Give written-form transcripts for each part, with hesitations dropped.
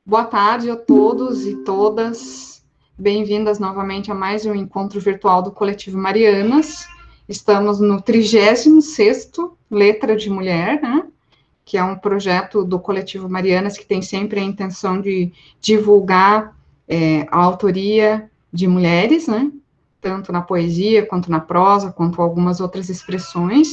Boa tarde a todos e todas. Bem-vindas novamente a mais um encontro virtual do Coletivo Marianas. Estamos no 36º Letra de Mulher, né? Que é um projeto do Coletivo Marianas que tem sempre a intenção de divulgar a autoria de mulheres, né? Tanto na poesia, quanto na prosa, quanto algumas outras expressões.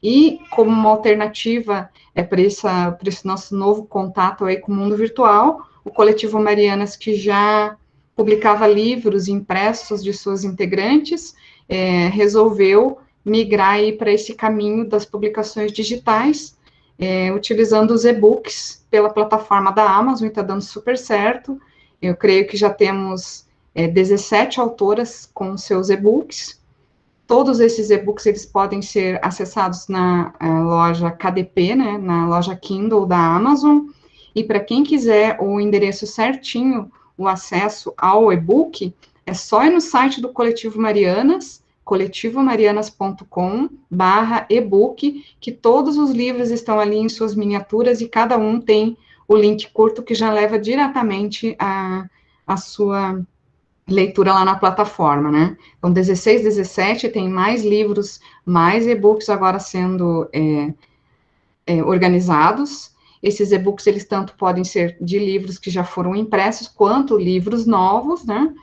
E como uma alternativa para esse nosso novo contato aí com o mundo virtual, o Coletivo Marianas, que já publicava livros impressos de suas integrantes, resolveu migrar para esse caminho das publicações digitais, utilizando os e-books pela plataforma da Amazon, e está dando super certo. Eu creio que já temos 17 autoras com seus e-books. Todos esses e-books eles podem ser acessados na loja KDP, né, na loja Kindle da Amazon. E para quem quiser o endereço certinho, o acesso ao e-book, é só ir no site do Coletivo Marianas, coletivomarianas.com/ebook, que todos os livros estão ali em suas miniaturas e cada um tem o link curto que já leva diretamente a sua leitura lá na plataforma, né? Então, 16, 17 tem mais livros, mais e-books agora sendo organizados. Esses e-books, eles tanto podem ser de livros que já foram impressos, quanto livros novos, né?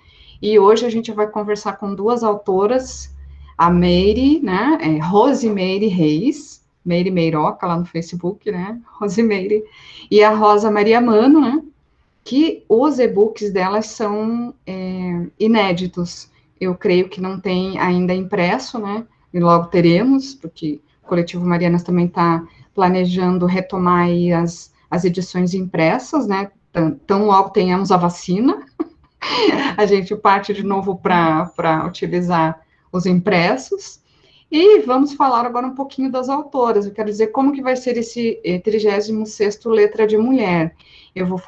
E hoje a gente vai conversar com duas autoras, a Meire, né? Rosimeire Reis, Meire Meiroca lá no Facebook, né? Rosimeire, e a Rosa Maria Mano, né? Que os e-books delas são inéditos. Eu creio que não tem ainda impresso, né? E logo teremos, porque o Coletivo Marianas também está planejando retomar aí as edições impressas, né? Tão logo tenhamos a vacina, a gente parte de novo para utilizar os impressos. E vamos falar agora um pouquinho das autoras. Eu quero dizer como que vai ser esse 36º Letra de Mulher. Eu vou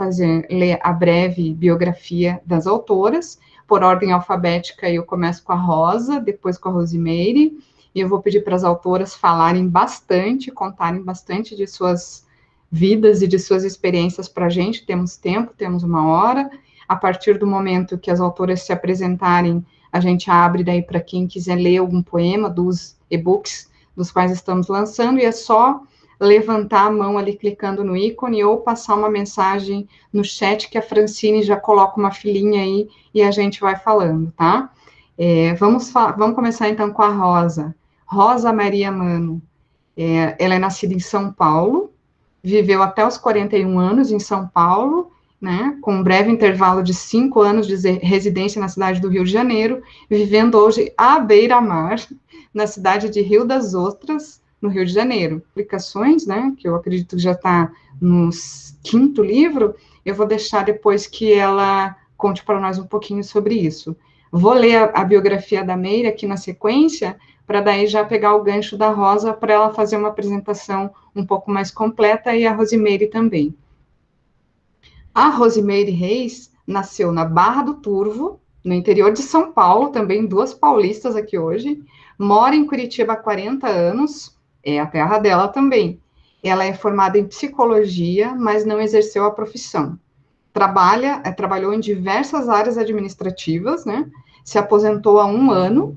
ler a breve biografia das autoras, por ordem alfabética. Eu começo com a Rosa, depois com a Rosimeire, e eu vou pedir para as autoras falarem bastante, contarem bastante de suas vidas e de suas experiências para a gente. Temos tempo, temos 1 hora. A partir do momento que as autoras se apresentarem, a gente abre daí para quem quiser ler algum poema dos e-books dos quais estamos lançando, e é só levantar a mão ali clicando no ícone ou passar uma mensagem no chat que a Francine já coloca uma filinha aí e a gente vai falando, tá? Vamos começar então com a Rosa. Rosa Maria Mano. Ela é nascida em São Paulo, viveu até os 41 anos em São Paulo, né, com um breve intervalo de 5 anos de residência na cidade do Rio de Janeiro, vivendo hoje à beira-mar, na cidade de Rio das Ostras, no Rio de Janeiro. Publicações, né, que eu acredito que já está no 5º livro, eu vou deixar depois que ela conte para nós um pouquinho sobre isso. Vou ler a biografia da Meire aqui na sequência, para daí já pegar o gancho da Rosa para ela fazer uma apresentação um pouco mais completa, e a Rosimeire também. A Rosimeire Reis nasceu na Barra do Turvo, no interior de São Paulo, também duas paulistas aqui hoje, mora em Curitiba há 40 anos, é a terra dela também. Ela é formada em psicologia, mas não exerceu a profissão. Trabalhou em diversas áreas administrativas, né? Se aposentou há 1 ano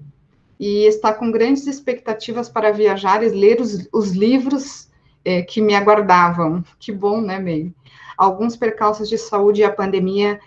e está com grandes expectativas para viajar e ler os livros que me aguardavam. Que bom, né, Meire? Alguns percalços de saúde e a pandemia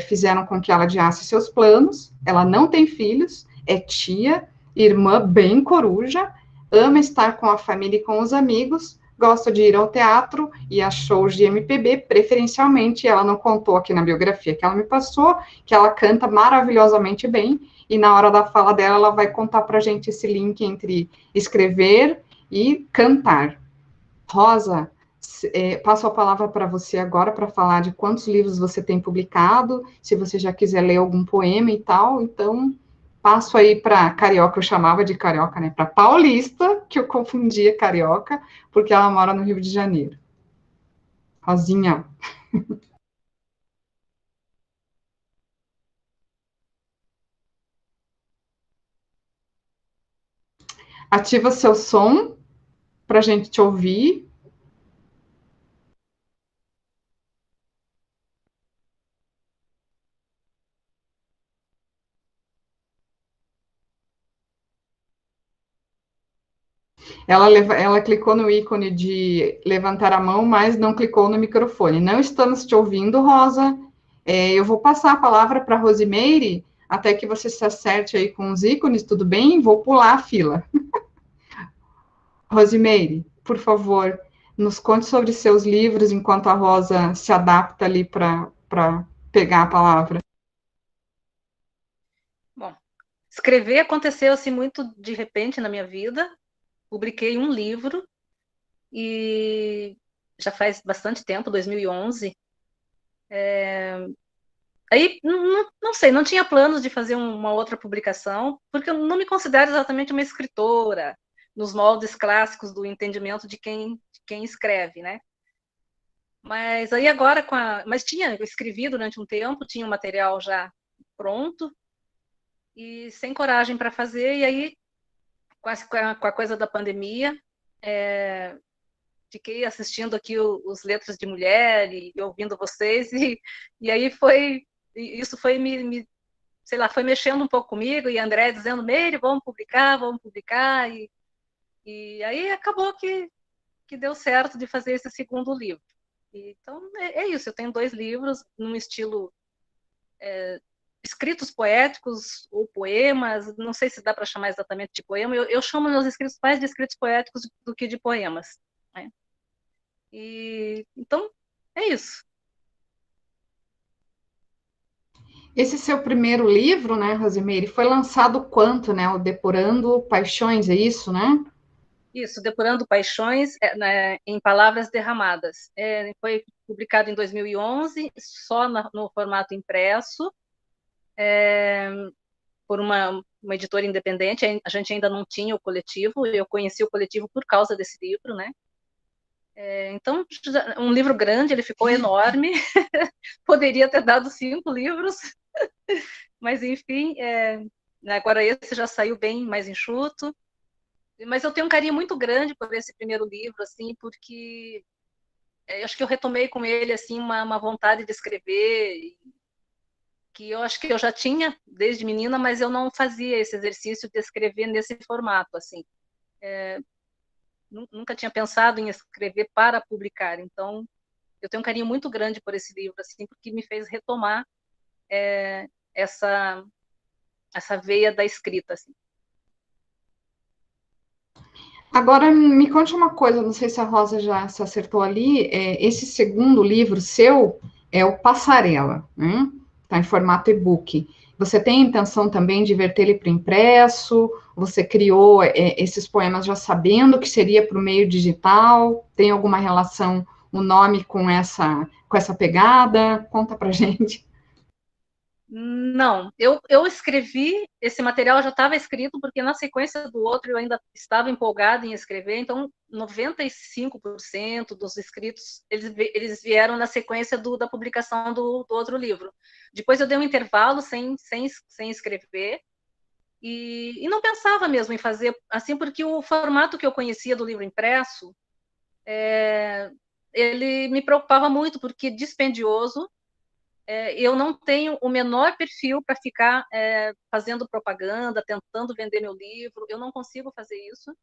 fizeram com que ela adiasse seus planos. Ela não tem filhos, é tia, irmã bem coruja, ama estar com a família e com os amigos, gosta de ir ao teatro e a shows de MPB, preferencialmente. Ela não contou aqui na biografia que ela me passou, que ela canta maravilhosamente bem, e na hora da fala dela, ela vai contar para a gente esse link entre escrever e cantar. Rosa, passo a palavra para você agora para falar de quantos livros você tem publicado, se você já quiser ler algum poema e tal. Então, passo aí para carioca, eu chamava de carioca, né? Para paulista, que eu confundia carioca, porque ela mora no Rio de Janeiro. Rosinha. Ativa seu som para a gente te ouvir. Ela clicou no ícone de levantar a mão, mas não clicou no microfone. Não estamos te ouvindo, Rosa. Eu vou passar a palavra para a Rosimeire, até que você se acerte aí com os ícones, tudo bem? Vou pular a fila. Rosimeire, por favor, nos conte sobre seus livros, enquanto a Rosa se adapta ali para pegar a palavra. Bom, escrever aconteceu assim muito de repente na minha vida. Publiquei um livro e já faz bastante tempo, 2011. Aí, não sei, não tinha planos de fazer uma outra publicação, porque eu não me considero exatamente uma escritora, nos moldes clássicos do entendimento de quem escreve, né? Mas aí agora, mas eu escrevi durante um tempo, tinha o material já pronto, e sem coragem para fazer, e aí, com a coisa da pandemia, fiquei assistindo aqui os Letras de Mulher e ouvindo vocês, e aí isso foi sei lá, foi mexendo um pouco comigo, e André dizendo, Meire, vamos publicar, e aí acabou que deu certo de fazer esse segundo livro. Então, é isso, eu tenho 2 livros num estilo escritos poéticos ou poemas, não sei se dá para chamar exatamente de poema, eu chamo meus escritos mais de escritos poéticos do que de poemas, né? Então, é isso. Esse seu primeiro livro, né, Rosimeire, foi lançado quanto, né? O Depurando Paixões, é isso, né? Isso, Depurando Paixões, né, em Palavras Derramadas. Foi publicado em 2011, só no formato impresso, por uma editora independente. A gente ainda não tinha o coletivo, eu conheci o coletivo por causa desse livro, né? Então, um livro grande, ele ficou enorme, poderia ter dado 5 livros, mas enfim, agora esse já saiu bem mais enxuto. Mas eu tenho um carinho muito grande por esse primeiro livro, assim, porque eu acho que eu retomei com ele, assim, uma vontade de escrever, que eu acho que eu já tinha desde menina, mas eu não fazia esse exercício de escrever nesse formato, assim. Nunca tinha pensado em escrever para publicar, então eu tenho um carinho muito grande por esse livro, assim, porque me fez retomar essa veia da escrita, assim. Agora, me conte uma coisa, não sei se a Rosa já se acertou ali, esse segundo livro seu é o Passarela, né? Está em formato e-book. Você tem a intenção também de verter ele para impresso? Você criou esses poemas já sabendo que seria para o meio digital? Tem alguma relação, o nome com essa pegada? Conta para gente. Não, eu escrevi, esse material já estava escrito, porque na sequência do outro eu ainda estava empolgada em escrever, então 95% dos escritos, eles vieram na sequência da publicação do outro livro. Depois eu dei um intervalo sem escrever, e não pensava mesmo em fazer assim, porque o formato que eu conhecia do livro impresso, ele me preocupava muito, porque dispendioso, eu não tenho o menor perfil para ficar fazendo propaganda, tentando vender meu livro, eu não consigo fazer isso,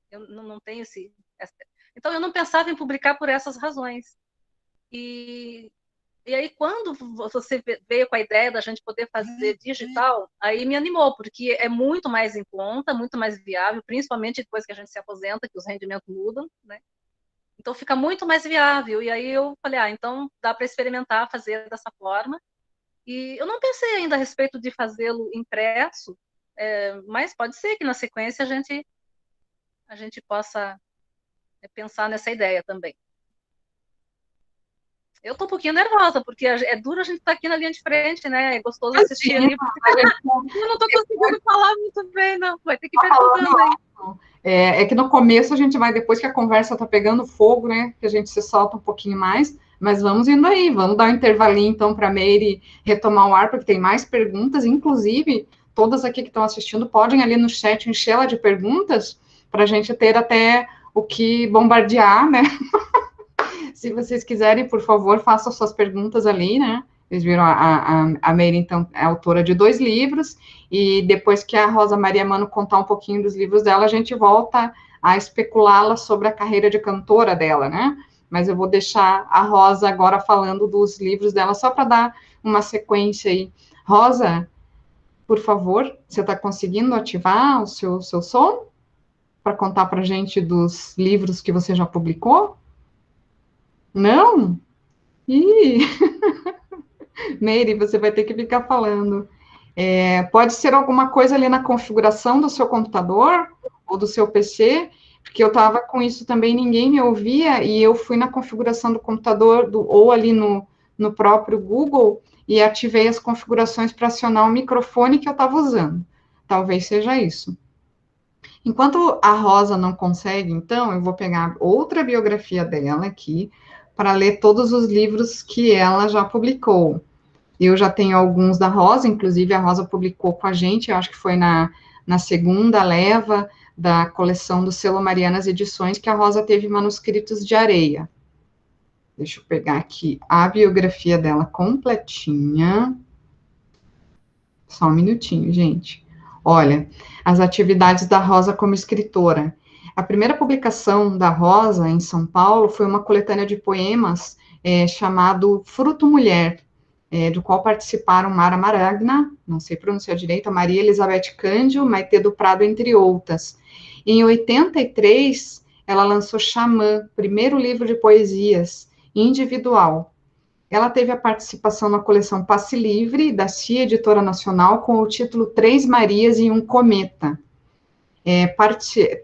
eu não tenho então eu não pensava em publicar por essas razões. E aí quando você veio com a ideia da gente poder fazer digital, aí me animou, porque é muito mais em conta, muito mais viável, principalmente depois que a gente se aposenta, que os rendimentos mudam, né? Então fica muito mais viável. E aí eu falei, então dá para experimentar fazer dessa forma. E eu não pensei ainda a respeito de fazê-lo impresso, mas pode ser que na sequência a gente possa pensar nessa ideia também. Eu estou um pouquinho nervosa, porque é duro a gente estar aqui na linha de frente, né? É gostoso assistir ali. Eu não estou conseguindo falar muito bem, não. Vai ter que ir perguntando aí. É que no começo a gente vai, depois que a conversa tá pegando fogo, né? Que a gente se solta um pouquinho mais, mas vamos indo aí, vamos dar um intervalinho então para a Meire retomar o ar, porque tem mais perguntas, inclusive, todas aqui que estão assistindo podem ali no chat encher ela de perguntas para a gente ter até o que bombardear, né? Se vocês quiserem, por favor, façam suas perguntas ali, né? Vocês viram, a Meire, então, é autora de 2 livros, e depois que a Rosa Maria Mano contar um pouquinho dos livros dela, a gente volta a especulá-la sobre a carreira de cantora dela, né? Mas eu vou deixar a Rosa agora falando dos livros dela, só para dar uma sequência aí. Rosa, por favor, você está conseguindo ativar o seu som para contar para a gente dos livros que você já publicou? Não? Ih! Meire, você vai ter que ficar falando. Pode ser alguma coisa ali na configuração do seu computador ou do seu PC, porque eu estava com isso também, ninguém me ouvia, e eu fui na configuração do computador, ou ali no próprio Google, e ativei as configurações para acionar o microfone que eu estava usando. Talvez seja isso. Enquanto a Rosa não consegue, então, eu vou pegar outra biografia dela aqui, para ler todos os livros que ela já publicou. Eu já tenho alguns da Rosa, inclusive a Rosa publicou com a gente, eu acho que foi na segunda leva da coleção do selo Marianas Edições, que a Rosa teve manuscritos de areia. Deixa eu pegar aqui a biografia dela completinha. Só um minutinho, gente. Olha, as atividades da Rosa como escritora. A primeira publicação da Rosa em São Paulo foi uma coletânea de poemas chamado Fruto Mulher, do qual participaram Mara Maragna, não sei pronunciar direito, a Maria Elizabeth Cândido, Maitê do Prado, entre outras. Em 83, ela lançou Xamã, primeiro livro de poesias, individual. Ela teve a participação na coleção Passe Livre, da CIA Editora Nacional, com o título Três Marias e um Cometa.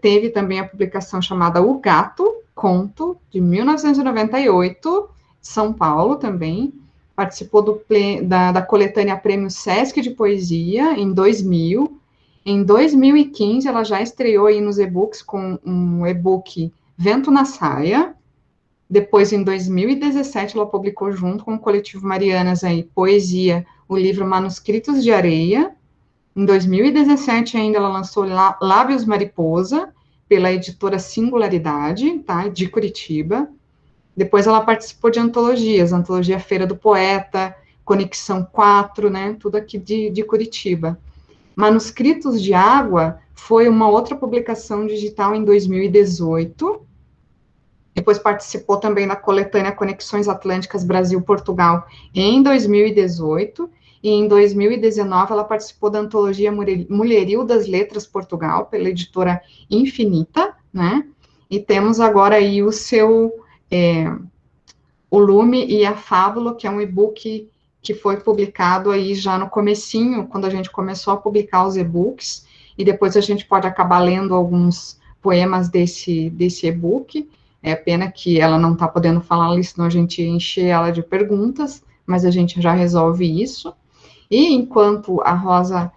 Teve também a publicação chamada O Gato, conto, de 1998, São Paulo também. Participou da coletânea Prêmio Sesc de Poesia, em 2000. Em 2015, ela já estreou aí nos e-books com um e-book Vento na Saia. Depois, em 2017, ela publicou junto com o coletivo Marianas aí, Poesia, o livro Manuscritos de Areia. Em 2017, ainda, ela lançou Lábios Mariposa, pela editora Singularidade, tá, de Curitiba. Depois ela participou de antologias, Antologia Feira do Poeta, Conexão 4, né, tudo aqui de Curitiba. Manuscritos de Água foi uma outra publicação digital em 2018. Depois participou também da coletânea Conexões Atlânticas Brasil-Portugal em 2018. E em 2019 ela participou da antologia Mulheril das Letras Portugal, pela editora Infinita, né? E temos agora aí o seu O Lume e a Fábula, que é um e-book que foi publicado aí já no comecinho, quando a gente começou a publicar os e-books, e depois a gente pode acabar lendo alguns poemas desse e-book. É pena que ela não está podendo falar ali, senão a gente enche ela de perguntas, mas a gente já resolve isso. E enquanto a Rosa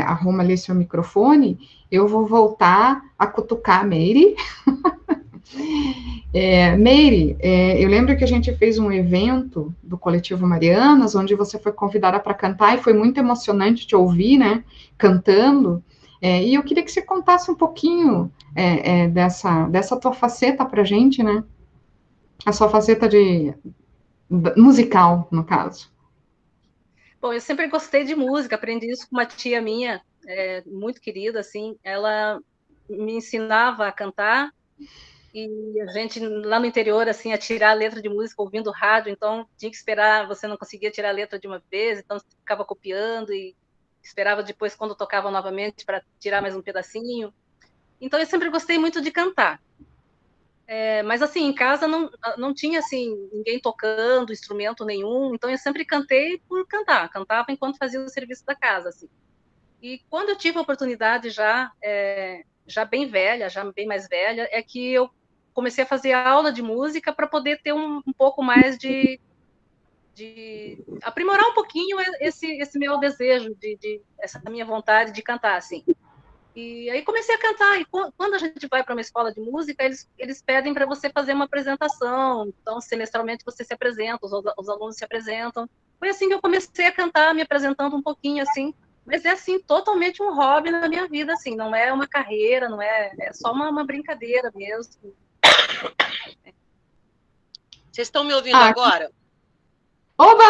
arruma ali seu microfone, eu vou voltar a cutucar a Meire. Meire, eu lembro que a gente fez um evento do Coletivo Marianas, onde você foi convidada para cantar, e foi muito emocionante te ouvir, né, cantando, e eu queria que você contasse um pouquinho dessa tua faceta para a gente, né, a sua faceta musical, no caso. Bom, eu sempre gostei de música, aprendi isso com uma tia minha, muito querida, assim, ela me ensinava a cantar, e a gente, lá no interior, assim, a tirar a letra de música ouvindo rádio, então tinha que esperar, você não conseguia tirar a letra de uma vez, então você ficava copiando e esperava depois, quando tocava novamente, para tirar mais um pedacinho. Então eu sempre gostei muito de cantar. Mas assim, em casa não tinha assim, ninguém tocando, instrumento nenhum, então eu sempre cantei por cantar, cantava enquanto fazia o serviço da casa, assim. E quando eu tive a oportunidade já bem velha, já bem mais velha, é que eu comecei a fazer aula de música para poder ter um pouco mais de aprimorar um pouquinho esse meu desejo, essa minha vontade de cantar, assim. E aí comecei a cantar, e quando a gente vai para uma escola de música, eles pedem para você fazer uma apresentação, então semestralmente você se apresenta, os alunos se apresentam. Foi assim que eu comecei a cantar, me apresentando um pouquinho, assim, mas é, assim, totalmente um hobby na minha vida, assim, não é uma carreira, não é só uma brincadeira mesmo. Vocês estão me ouvindo agora? Oba!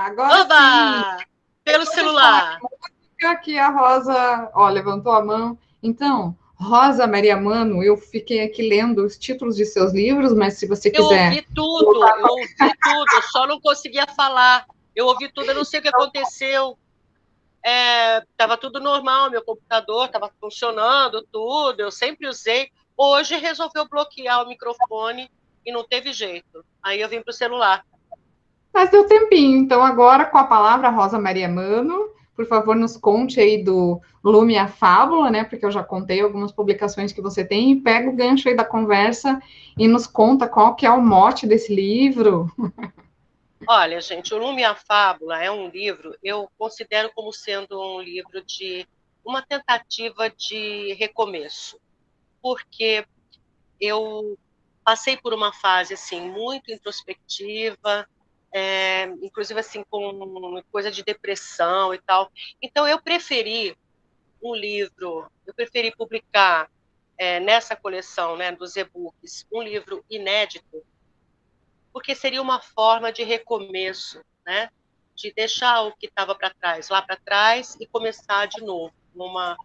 Agora Oba! Sim! Pelo celular. Aqui a Rosa, levantou a mão. Então, Rosa Maria Mano, eu fiquei aqui lendo os títulos de seus livros, mas se você Eu quiser... ouvi tudo, eu só não conseguia falar. Eu ouvi tudo, eu não sei o que aconteceu. Estava tudo normal, meu computador estava funcionando, tudo, eu sempre usei. Hoje resolveu bloquear o microfone e não teve jeito. Aí eu vim para o celular. Mas deu tempinho, então agora com a palavra Rosa Maria Mano, por favor, nos conte aí do Lume a Fábula, né? Porque eu já contei algumas publicações que você tem, e pega o gancho aí da conversa e nos conta qual que é o mote desse livro. Olha, gente, o Lume a Fábula é um livro, eu considero como sendo um livro de uma tentativa de recomeço, porque eu passei por uma fase assim muito introspectiva, inclusive assim com coisa de depressão e tal. Então eu preferi publicar nessa coleção, né, dos e-books, um livro inédito, porque seria uma forma de recomeço, né, de deixar o que estava para trás lá para trás e começar de novo, uma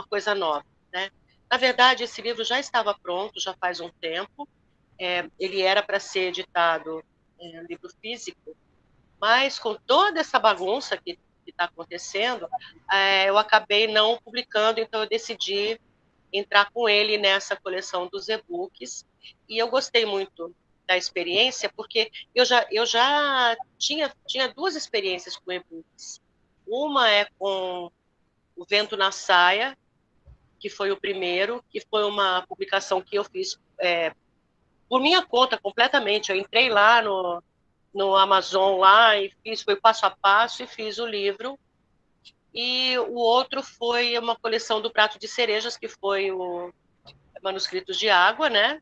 coisa nova, né? Na verdade, esse livro já estava pronto, já faz um tempo. Ele era para ser editado em livro físico, mas com toda essa bagunça que está acontecendo, eu acabei não publicando, então eu decidi entrar com ele nessa coleção dos e-books, e eu gostei muito da experiência, porque eu já tinha duas experiências com e-books. Uma é com O Vento na Saia, que foi o primeiro, que foi uma publicação que eu fiz por minha conta completamente. Eu entrei lá no Amazon lá e foi passo a passo e fiz o livro. E o outro foi uma coleção do Prato de Cerejas, que foi o Manuscritos de Água, né?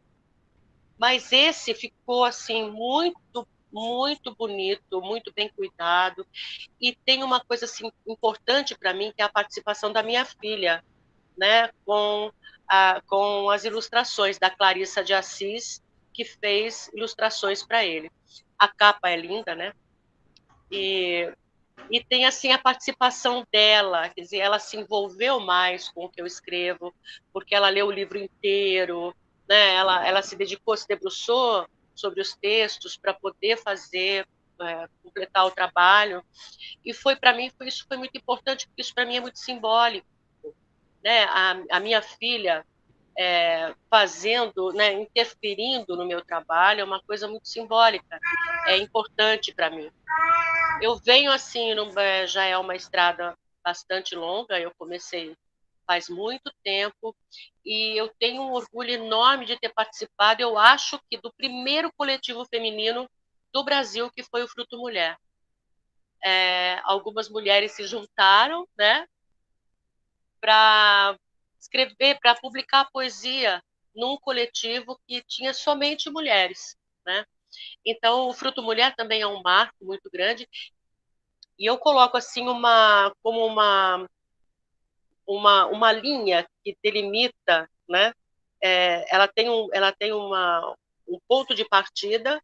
Mas esse ficou assim muito, muito bonito, muito bem cuidado. E tem uma coisa assim importante para mim, que é a participação da minha filha, né? Com as ilustrações da Clarissa de Assis, que fez ilustrações para ele. A capa é linda, né? E tem assim a participação dela, quer dizer, ela se envolveu mais com o que eu escrevo, porque ela leu o livro inteiro, né? Ela se dedicou, se debruçou sobre os textos para poder fazer, completar o trabalho. E foi para mim, isso foi muito importante, porque isso para mim é muito simbólico, né? A minha filha fazendo, né, interferindo no meu trabalho, é uma coisa muito simbólica, é importante para mim. Eu venho assim, já é uma estrada bastante longa, eu comecei faz muito tempo, e eu tenho um orgulho enorme de ter participado, eu acho que do primeiro coletivo feminino do Brasil, que foi o Fruto Mulher. Algumas mulheres se juntaram, né, para escrever, para publicar poesia num coletivo que tinha somente mulheres, né? Então, o Fruto Mulher também é um marco muito grande, e eu coloco assim como uma linha que delimita, né? Ela tem um ponto de partida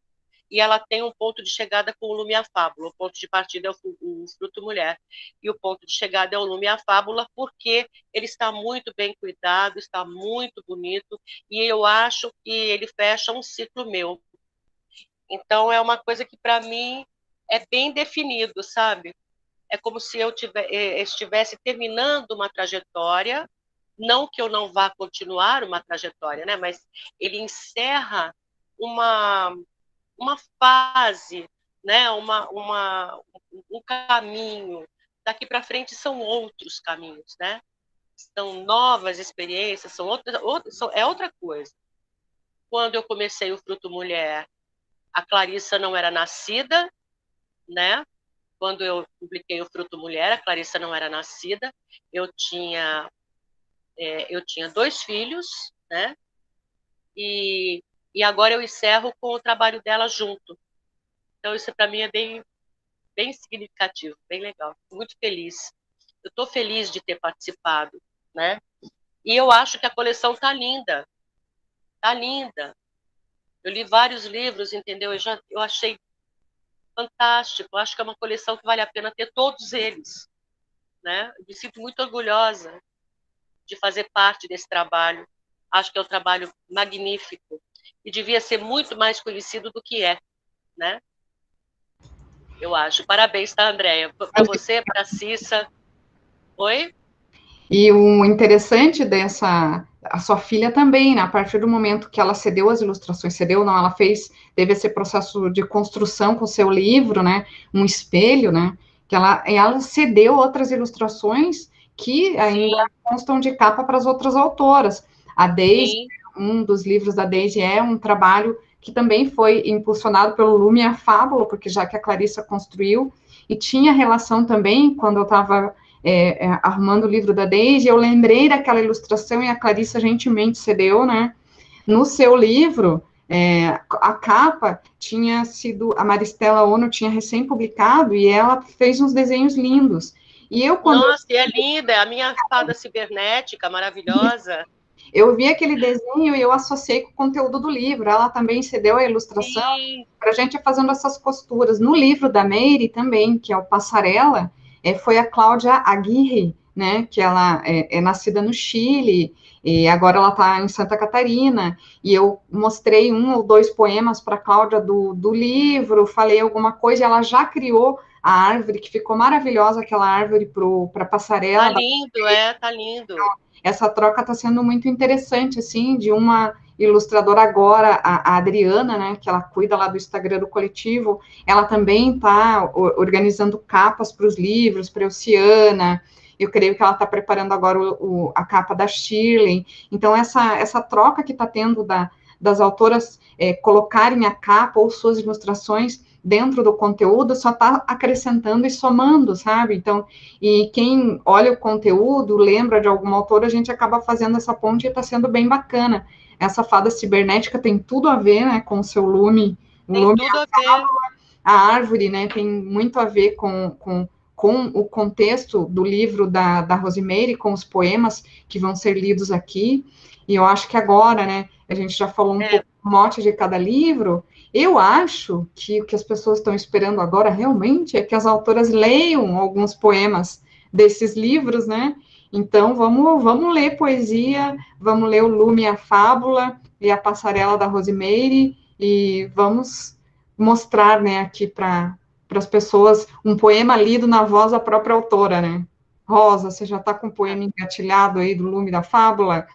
e ela tem um ponto de chegada com o Lume a Fábula. O ponto de partida é o Fruto Mulher e o ponto de chegada é o Lume a Fábula, porque ele está muito bem cuidado, está muito bonito, e eu acho que ele fecha um ciclo meu. Então, é uma coisa que, para mim, é bem definido, sabe? É como se eu estivesse terminando uma trajetória, não que eu não vá continuar uma trajetória, né? Mas ele encerra uma, uma fase, né? Um caminho. Daqui para frente são outros caminhos, né? São novas experiências, é outra coisa. Quando eu comecei o Fruto Mulher, a Clarissa não era nascida, né? Quando eu publiquei o Fruto Mulher, a Clarissa não era nascida. Eu tinha, eu tinha 2 filhos, né? E agora eu encerro com o trabalho dela junto. Então isso para mim é bem, bem significativo, bem legal. Muito feliz. Eu estou feliz de ter participado, né? E eu acho que a coleção tá linda, tá linda. Eu li vários livros, entendeu? Eu achei fantástico. Eu acho que é uma coleção que vale a pena ter todos eles, né? Eu me sinto muito orgulhosa. de fazer parte desse trabalho. Acho que é um trabalho magnífico e devia ser muito mais conhecido do que é, né? Eu acho. Parabéns, tá, Andréia? Para você, para a Cissa. Oi? E o interessante dessa, a sua filha também, né? A partir do momento que ela cedeu as ilustrações, cedeu, não, ela teve esse processo de construção com o seu livro, né? Um espelho, né? Que ela cedeu outras ilustrações que ainda Sim, constam de capa para as outras autoras. A Daisy, sim. um dos livros da Daisy é um trabalho que também foi impulsionado pelo Lume e a Fábula, porque já que a Clarissa construiu, e tinha relação também, quando eu estava arrumando o livro da Daisy, eu lembrei daquela ilustração e a Clarissa gentilmente cedeu, né? No seu livro, a capa tinha sido, a Maristela Ono tinha recém-publicado e ela fez uns desenhos lindos. E eu, quando Nossa, e é linda, é a minha fada cibernética, maravilhosa. eu vi aquele desenho e eu associei com o conteúdo do livro, ela também cedeu a ilustração Sim, para a gente ir fazendo essas costuras. No livro da Meire também, que é o Passarela, foi a Cláudia Aguirre, né, que ela é nascida no Chile, e agora ela está em Santa Catarina, e eu mostrei um ou dois poemas para a Cláudia do livro, falei alguma coisa, e ela já criou a árvore, que ficou maravilhosa, aquela árvore para a tá passarela. lindo, tá lindo. Essa troca está sendo muito interessante, assim, de uma ilustradora agora, a Adriana, né, que ela cuida lá do Instagram do coletivo, ela também está organizando capas para os livros, para a Oceana, eu creio que ela está preparando agora a capa da Shirley, então essa troca que está tendo das autoras colocarem a capa ou suas ilustrações dentro do conteúdo só está acrescentando e somando, sabe? Então, e quem olha o conteúdo, lembra de alguma autora, a gente acaba fazendo essa ponte e está sendo bem bacana. Essa fada cibernética tem tudo a ver, né, com o seu Lume. O Tem Lume, tudo a ver. a árvore, né, tem muito a ver com o contexto do livro da Rosemary, com os poemas que vão ser lidos aqui. E eu acho que agora, né, a gente já falou um pouco do mote de cada livro. Eu acho que o que as pessoas estão esperando agora realmente é que as autoras leiam alguns poemas desses livros, né? Então, vamos ler poesia, vamos ler o Lume e a Fábula e a Passarela da Rosemary e vamos mostrar, né, aqui para as pessoas um poema lido na voz da própria autora, né? Rosa, você já está com o poema engatilhado aí do Lume e da Fábula?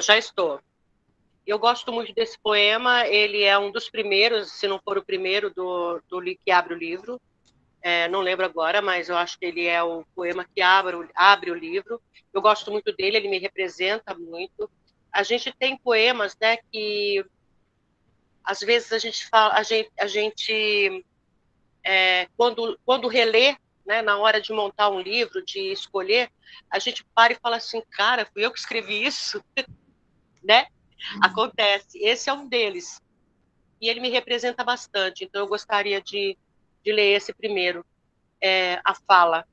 Já estou. Eu gosto muito desse poema, ele é um dos primeiros, se não for o primeiro, do que abre o livro. Não lembro agora, mas eu acho que ele é o poema que abre o livro. Eu gosto muito dele, ele me representa muito. A gente tem poemas, né, que às vezes a gente fala, quando relê, né, na hora de montar um livro, de escolher, a gente para e fala assim, cara, fui eu que escrevi isso, né? Acontece. Esse é um deles. E ele me representa bastante, então eu gostaria de ler esse primeiro, a fala.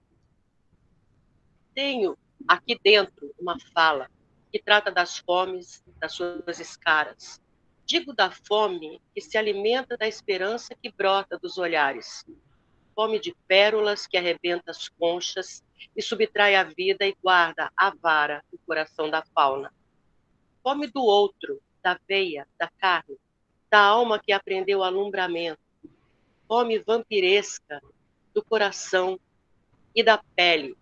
Tenho aqui dentro uma fala que trata das fomes, das suas escaras. Digo da fome que se alimenta da esperança que brota dos olhares. Fome de pérolas que arrebenta as conchas e subtrai a vida e guarda a vara no coração da fauna. Fome do outro, da veia, da carne, da alma que aprendeu alumbramento. Fome vampiresca do coração e da pele,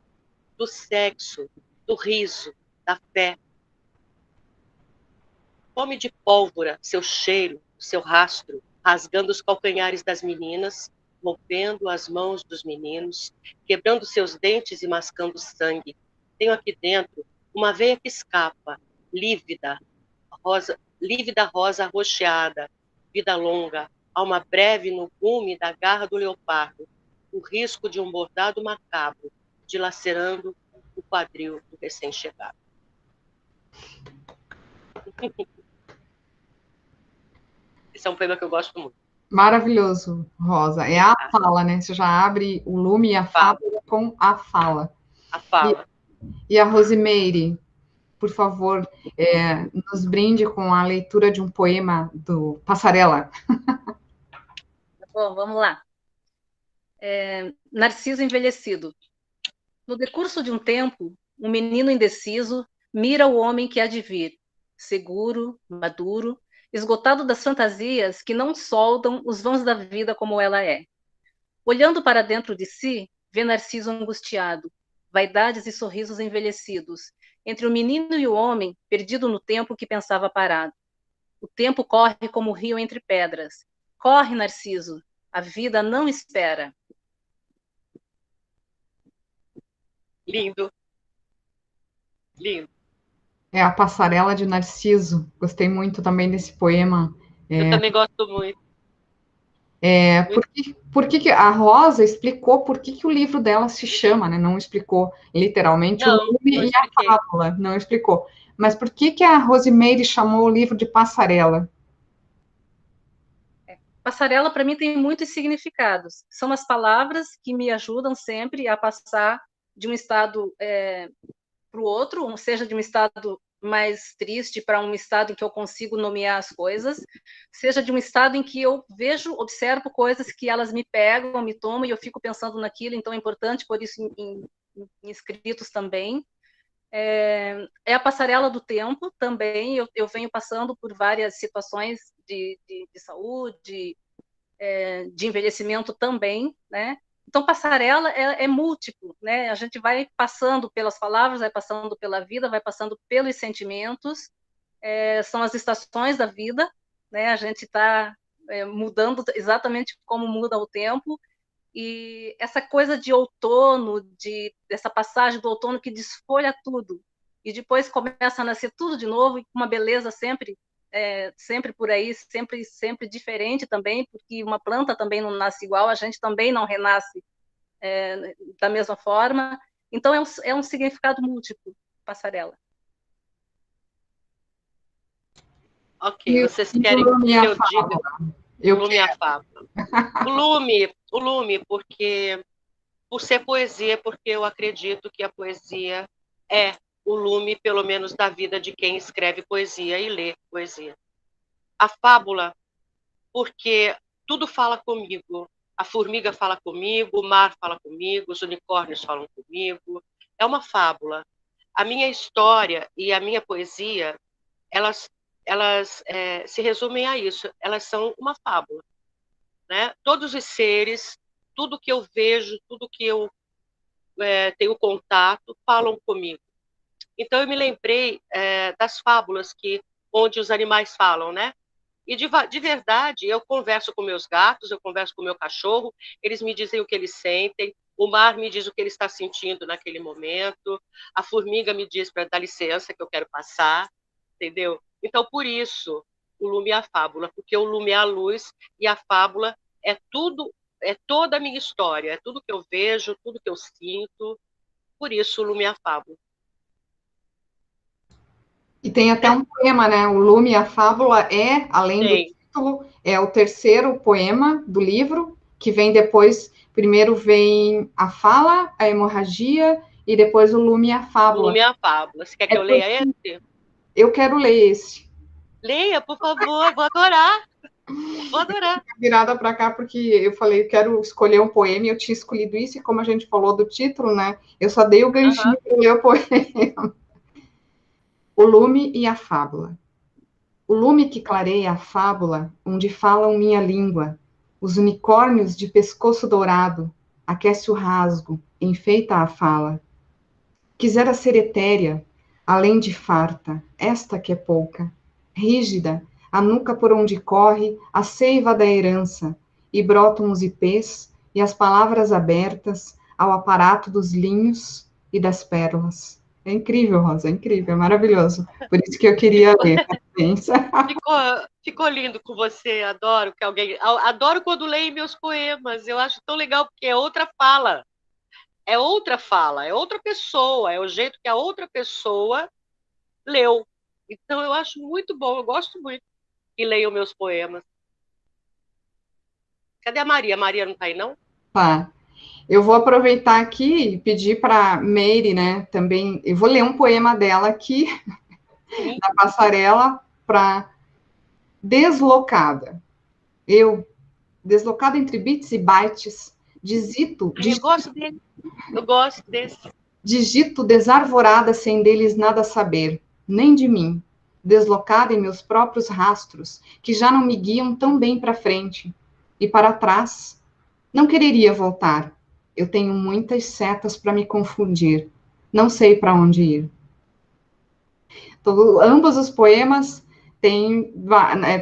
do sexo, do riso, da fé. Fome de pólvora, seu cheiro, seu rastro, rasgando os calcanhares das meninas, rompendo as mãos dos meninos, quebrando seus dentes e mascando sangue. Tenho aqui dentro uma veia que escapa, lívida rosa arroxeada, vida longa, alma breve no gume da garra do leopardo, o risco de um bordado macabro, dilacerando o quadril do recém-chegado. Esse é um poema que eu gosto muito. Maravilhoso, Rosa. É a fala, né? Você já abre o Lume e a Fábula com a fala. A fala. E a Rosemary, por favor, nos brinde com a leitura de um poema do Passarela. Bom, vamos lá. Narciso envelhecido. No decurso de um tempo, um menino indeciso Mira o homem que há de vir, seguro, maduro, esgotado das fantasias que não soldam os vãos da vida como ela é. Olhando para dentro de si, vê Narciso angustiado, vaidades e sorrisos envelhecidos, entre o menino e o homem, perdido no tempo que pensava parado. O tempo corre como o rio entre pedras. Corre, Narciso, a vida não espera. Lindo. Lindo. É a Passarela de Narciso. Gostei muito também desse poema. Eu também gosto muito. Por que a Rosa explicou por que o livro dela se chama, né? Não explicou literalmente Não, o nome não e a expliquei. fábula, não explicou. Mas por que a Rosemary chamou o livro de Passarela? Passarela, para mim, tem muitos significados. São as palavras que me ajudam sempre a passar de um estado para o outro, seja de um estado mais triste para um estado em que eu consigo nomear as coisas, seja de um estado em que eu vejo, observo coisas que elas me pegam, me tomam, e eu fico pensando naquilo, então é importante pôr isso em escritos também. É a passarela do tempo também, eu venho passando por várias situações de saúde, de envelhecimento também, né? Então, passarela é múltiplo, né? A gente vai passando pelas palavras, vai passando pela vida, vai passando pelos sentimentos, são as estações da vida, né? A gente está mudando exatamente como muda o tempo, e essa coisa de outono, dessa passagem do outono que desfolha tudo, e depois começa a nascer tudo de novo, e com uma beleza sempre por aí, sempre diferente também, porque uma planta também não nasce igual, a gente também não renasce da mesma forma. Então, é um significado múltiplo, passarela. Ok, vocês querem que eu diga o lume e a fábula. O lume, porque por ser poesia, porque eu acredito que a poesia é o lume, pelo menos, da vida de quem escreve poesia e lê poesia. A fábula, porque tudo fala comigo. A formiga fala comigo, o mar fala comigo, os unicórnios falam comigo. É uma fábula. A minha história e a minha poesia, elas se resumem a isso. Elas são uma fábula, né? Todos os seres, tudo que eu vejo, tudo que eu tenho contato, falam comigo. Então, eu me lembrei das fábulas onde os animais falam, né? E, de verdade, eu converso com meus gatos, eu converso com meu cachorro, eles me dizem o que eles sentem, o mar me diz o que ele está sentindo naquele momento, a formiga me diz para dar licença que eu quero passar, entendeu? Então, por isso, o lume é a fábula, porque o lume é a luz e a fábula é tudo, é toda a minha história, é tudo que eu vejo, tudo que eu sinto, por isso o lume é a fábula. E tem até um poema, né? O Lume e a Fábula além do título, é o terceiro poema do livro, que vem depois, primeiro vem a fala, a hemorragia, e depois o Lume e a Fábula. O Lume e a Fábula. Você quer que eu leia esse? Eu quero ler esse. Leia, por favor, vou adorar. Vou adorar. Virada para cá, porque eu falei, eu quero escolher um poema, e eu tinha escolhido isso, e como a gente falou do título, né? Eu só dei o ganchinho para ler o poema. O lume e a fábula. O lume que clareia a fábula, onde falam minha língua, os unicórnios de pescoço dourado, aquece o rasgo, enfeita a fala. Quisera ser etérea, além de farta, esta que é pouca, rígida, a nuca por onde corre a seiva da herança, e brotam os ipês e as palavras abertas ao aparato dos linhos e das pérolas. É incrível, Rosa, é incrível, é maravilhoso. Por isso que eu queria ler. Ficou lindo com você, adoro que alguém... Adoro quando leem meus poemas, eu acho tão legal, porque é outra fala. É outra fala, é outra pessoa, é o jeito que a outra pessoa leu. Então eu acho muito bom, eu gosto muito que leiam meus poemas. Cadê a Maria? A Maria não está aí, não? Tá. Eu vou aproveitar aqui e pedir para Meire, né, também, eu vou ler um poema dela aqui, da Passarela, para Deslocada. Deslocada entre bits e bytes, digito... Eu gosto dele, eu gosto desse. Digito desarvorada sem deles nada saber, nem de mim, deslocada em meus próprios rastros, que já não me guiam tão bem para frente e para trás. Não quereria voltar. Eu tenho muitas setas para me confundir. Não sei para onde ir. Então, ambos os poemas têm, né,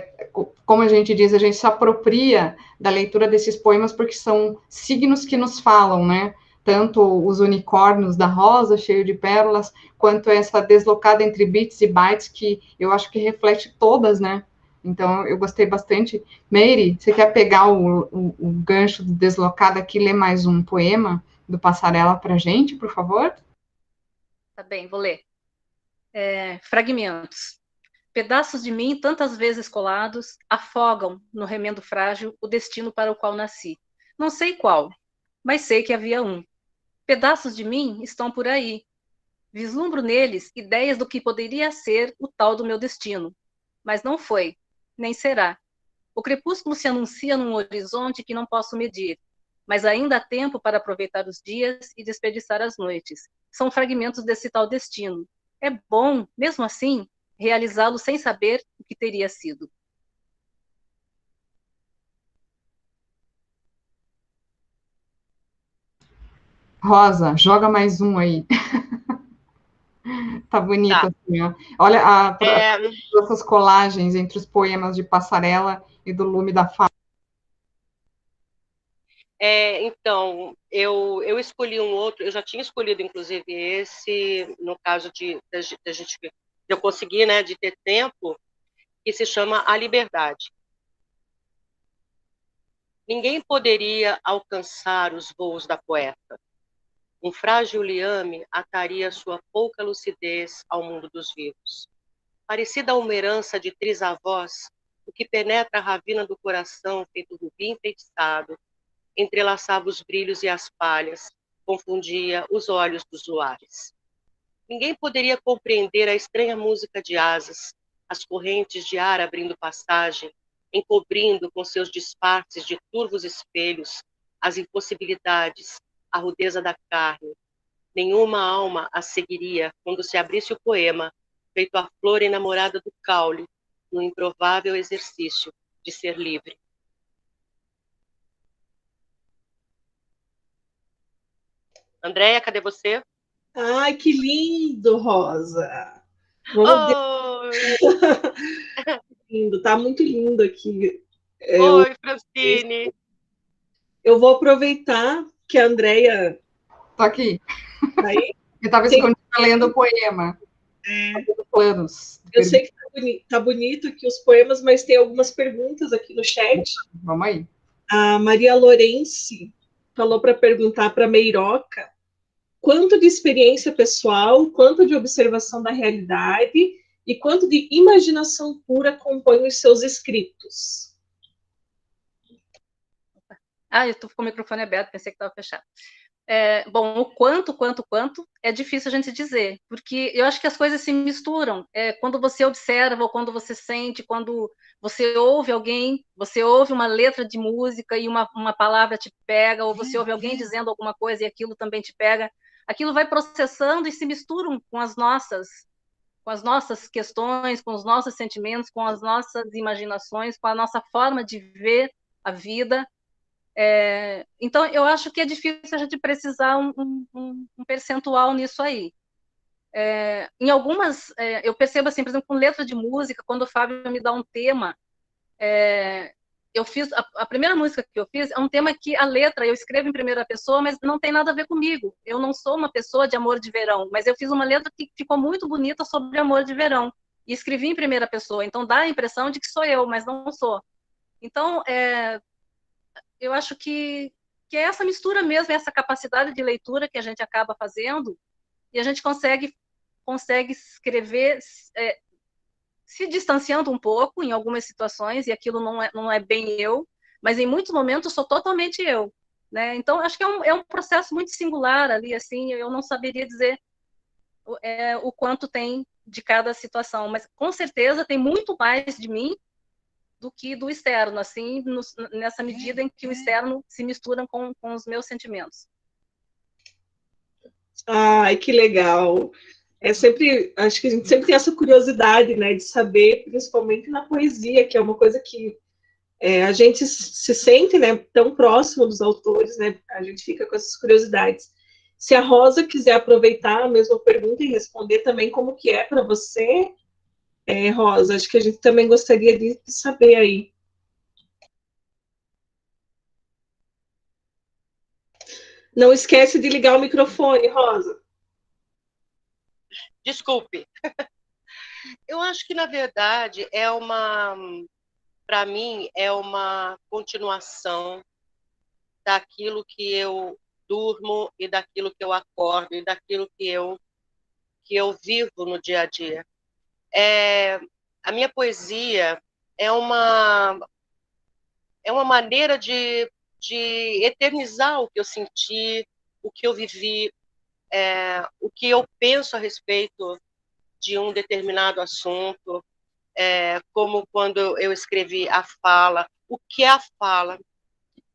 como a gente diz, a gente se apropria da leitura desses poemas porque são signos que nos falam, né? Tanto os unicórnios da rosa, cheio de pérolas, quanto essa deslocada entre bits e bytes, que eu acho que reflete todas, né? Então, eu gostei bastante. Meire, você quer pegar o gancho do deslocado aqui e ler mais um poema do Passarela para a gente, por favor? Tá bem, vou ler. Fragmentos. Pedaços de mim, tantas vezes colados, afogam no remendo frágil o destino para o qual nasci. Não sei qual, mas sei que havia um. Pedaços de mim estão por aí. Vislumbro neles ideias do que poderia ser o tal do meu destino. Mas não foi, nem será. O crepúsculo se anuncia num horizonte que não posso medir, mas ainda há tempo para aproveitar os dias e desperdiçar as noites. São fragmentos desse tal destino. É bom, mesmo assim, realizá-lo sem saber o que teria sido. Rosa, joga mais um aí. Tá bonito, Tá. assim, ó. Olha essas colagens entre os poemas de Passarela e do Lume da Fala. Então, eu escolhi um outro, eu já tinha escolhido, inclusive, esse, no caso da gente, de eu conseguir, né, de ter tempo, que se chama A Liberdade. Ninguém poderia alcançar os voos da poeta. Um frágil liame ataria sua pouca lucidez ao mundo dos vivos. Parecida a uma herança de trisavós, o que penetra a ravina do coração feito rubim enfeitiçado, entrelaçava os brilhos e as palhas, confundia os olhos dos luares. Ninguém poderia compreender a estranha música de asas, as correntes de ar abrindo passagem, encobrindo com seus disfarces de turvos espelhos as impossibilidades, a rudeza da carne. Nenhuma alma a seguiria quando se abrisse o poema, feito a flor enamorada do caule, no improvável exercício de ser livre. Andréia, cadê você? Ai, que lindo, Rosa! Vamos Oi, lindo, tá muito lindo aqui. oi, Francine. Eu vou aproveitar que a Andréia Tô aqui. tá aí. Eu estava escondida lendo o poema. Planos. Eu sei que tá bonito aqui os poemas, mas tem algumas perguntas aqui no chat. Vamos aí. A Maria Lourenci falou para perguntar para Meiroca quanto de experiência pessoal, quanto de observação da realidade e quanto de imaginação pura compõem os seus escritos. Eu estou com o microfone aberto, pensei que estava fechado. Bom, o quanto é difícil a gente dizer, porque eu acho que as coisas se misturam. Quando você observa, ou quando você sente, quando você ouve alguém, você ouve uma letra de música e uma palavra te pega, ou você ouve alguém dizendo alguma coisa e aquilo também te pega, aquilo vai processando e se misturam com as nossas questões, com os nossos sentimentos, com as nossas imaginações, com a nossa forma de ver a vida. Então, eu acho que é difícil a gente precisar um percentual nisso aí. Em algumas, eu percebo assim, por exemplo, com letra de música, quando o Fábio me dá um tema, eu fiz, a primeira música que eu fiz é um tema que a letra eu escrevo em primeira pessoa, mas não tem nada a ver comigo. Eu não sou uma pessoa de amor de verão, mas eu fiz uma letra que ficou muito bonita sobre amor de verão, e escrevi em primeira pessoa, então dá a impressão de que sou eu, mas não sou. Então, eu acho que é essa mistura mesmo, essa capacidade de leitura que a gente acaba fazendo, e a gente consegue escrever se distanciando um pouco em algumas situações, e aquilo não é bem eu, mas em muitos momentos sou totalmente eu. Né? Então, acho que é um processo muito singular ali, assim, eu não saberia dizer o quanto tem de cada situação, mas com certeza tem muito mais de mim do que do externo, assim, nessa medida em que o externo se mistura com os meus sentimentos. Ai, que legal. Acho que a gente sempre tem essa curiosidade, né, de saber, principalmente na poesia, que é uma coisa que a gente se sente, né, tão próximo dos autores, né, a gente fica com essas curiosidades. Se a Rosa quiser aproveitar a mesma pergunta e responder também como que é para você, Rosa, acho que a gente também gostaria de saber aí. Não esquece de ligar o microfone, Rosa. Desculpe. Eu acho que, na verdade, para mim, é uma continuação daquilo que eu durmo e daquilo que eu acordo e daquilo que eu vivo no dia a dia. A minha poesia é uma maneira de eternizar o que eu senti, o que eu vivi, o que eu penso a respeito de um determinado assunto, como quando eu escrevi a fala, o que é a fala,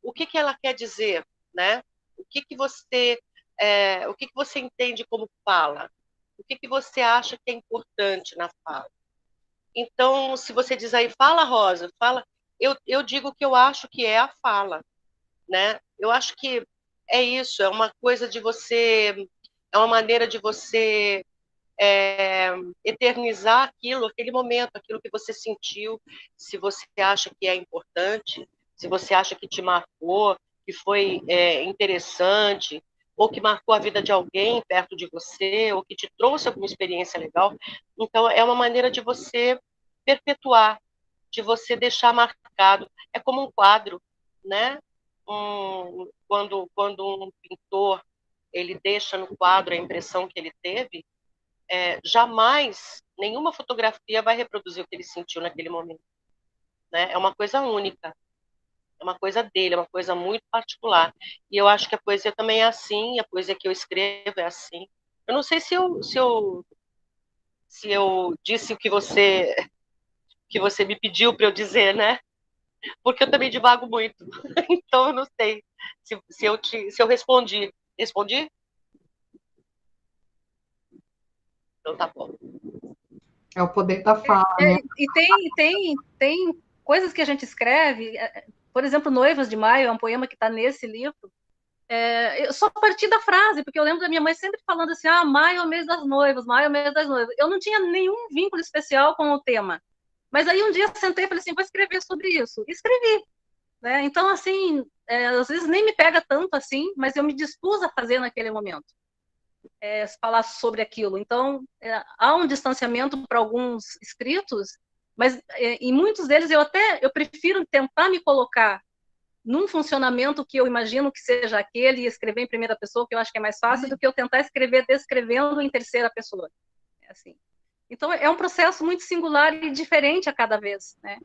o que ela quer dizer, né? O que você entende como fala? O que você acha que é importante na fala? Então, se você diz aí, fala, Rosa, fala, eu digo que eu acho que é a fala, né? Eu acho que é isso, é uma coisa de você, é uma maneira de você eternizar aquele momento, aquilo que você sentiu, se você acha que é importante, se você acha que te marcou, que foi interessante, ou que marcou a vida de alguém perto de você, ou que te trouxe alguma experiência legal. Então, é uma maneira de você perpetuar, de você deixar marcado. É como um quadro, né? Quando um pintor ele deixa no quadro a impressão que ele teve, jamais nenhuma fotografia vai reproduzir o que ele sentiu naquele momento, né? É uma coisa única, é uma coisa dele, é uma coisa muito particular. E eu acho que a poesia também é assim, a poesia que eu escrevo é assim. Eu não sei se eu disse o que você me pediu para eu dizer, né? Porque eu também divago muito. Então eu não sei se eu respondi. Respondi? Então tá bom. É o poder da fala, né? E tem coisas que a gente escreve, por exemplo, Noivas de Maio é um poema que está nesse livro. Eu só parti da frase, porque eu lembro da minha mãe sempre falando assim, maio é o mês das noivas, maio é o mês das noivas. Eu não tinha nenhum vínculo especial com o tema. Mas aí um dia eu sentei e falei assim, vou escrever sobre isso. E escrevi. Né? Então, assim, às vezes nem me pega tanto assim, mas eu me dispus a fazer naquele momento. Falar sobre aquilo. Então, há um distanciamento para alguns escritos, mas em muitos deles eu prefiro tentar me colocar num funcionamento que eu imagino que seja aquele e escrever em primeira pessoa, que eu acho que é mais fácil, do que eu tentar escrever descrevendo em terceira pessoa. Assim. Então, é um processo muito singular e diferente a cada vez, né?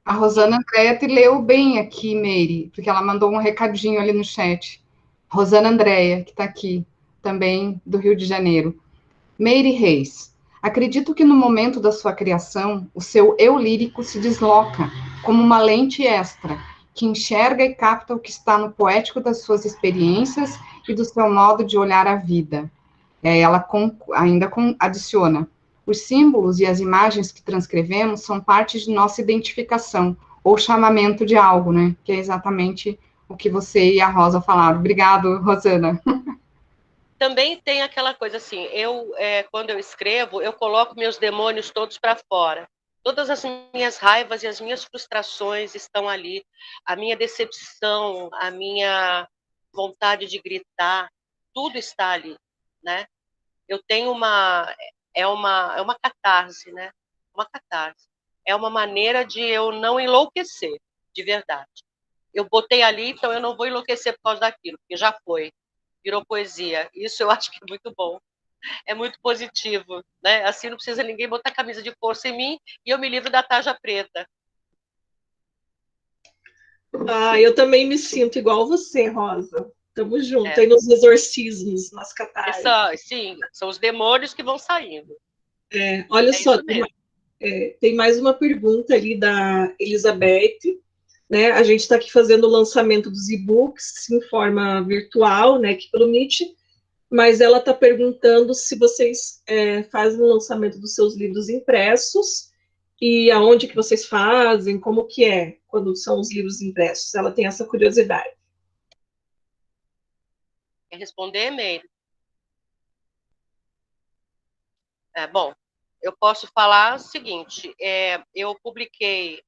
A Rosana Andréia te leu bem aqui, Meire, porque ela mandou um recadinho ali no chat. Rosana Andréia, que está aqui, também do Rio de Janeiro. Meire Reis, acredito que no momento da sua criação, o seu eu lírico se desloca como uma lente extra, que enxerga e capta o que está no poético das suas experiências e do seu modo de olhar a vida. Ela adiciona: os símbolos e as imagens que transcrevemos são parte de nossa identificação, ou chamamento de algo, né? Que é exatamente o que você e a Rosa falaram. Obrigado, Rosana. Também tem aquela coisa assim, quando eu escrevo, eu coloco meus demônios todos para fora. Todas as minhas raivas e as minhas frustrações estão ali. A minha decepção, a minha vontade de gritar, tudo está ali, né? Eu tenho é uma catarse, né? Uma catarse. É uma maneira de eu não enlouquecer, de verdade. Eu botei ali, então eu não vou enlouquecer por causa daquilo, porque já foi. Virou poesia. Isso eu acho que é muito bom. É muito positivo, né? Assim não precisa ninguém botar camisa de força em mim e eu me livro da tarja preta. Eu também me sinto igual você, Rosa. Tamo junto aí nos exorcismos, nas catarses. Sim, são os demônios que vão saindo. Olha só, tem mais uma pergunta ali da Elizabeth. Né? A gente está aqui fazendo o lançamento dos e-books em forma virtual, né, aqui pelo Meet, mas ela está perguntando se vocês fazem o lançamento dos seus livros impressos e aonde que vocês fazem, como que é quando são os livros impressos. Ela tem essa curiosidade. Quer responder, Meire? Bom, eu posso falar o seguinte, eu publiquei,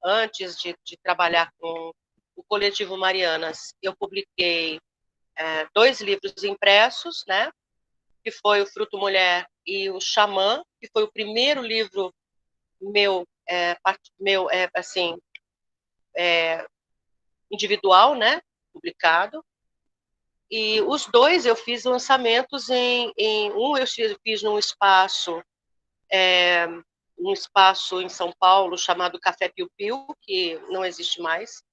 antes de trabalhar com o Coletivo Marianas, eu publiquei 2 livros impressos, né? Que foi o Fruto Mulher e o Xamã, que foi o primeiro livro meu, assim, individual, né? Publicado. E os 2 eu fiz lançamentos um eu fiz num espaço em São Paulo chamado Café Piu Piu, que não existe mais,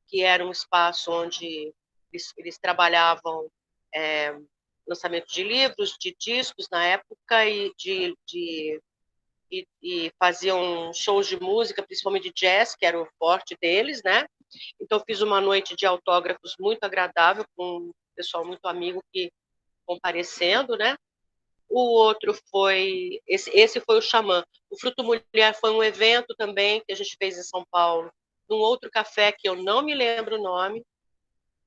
que era um espaço onde eles trabalhavam lançamento de livros, de discos na época e faziam shows de música, principalmente de jazz, que era o forte deles, né? Então fiz uma noite de autógrafos muito agradável com um pessoal muito amigo que comparecendo, né? O outro foi esse foi o Xamã. O Fruto Mulher foi um evento também que a gente fez em São Paulo, num outro café que eu não me lembro o nome.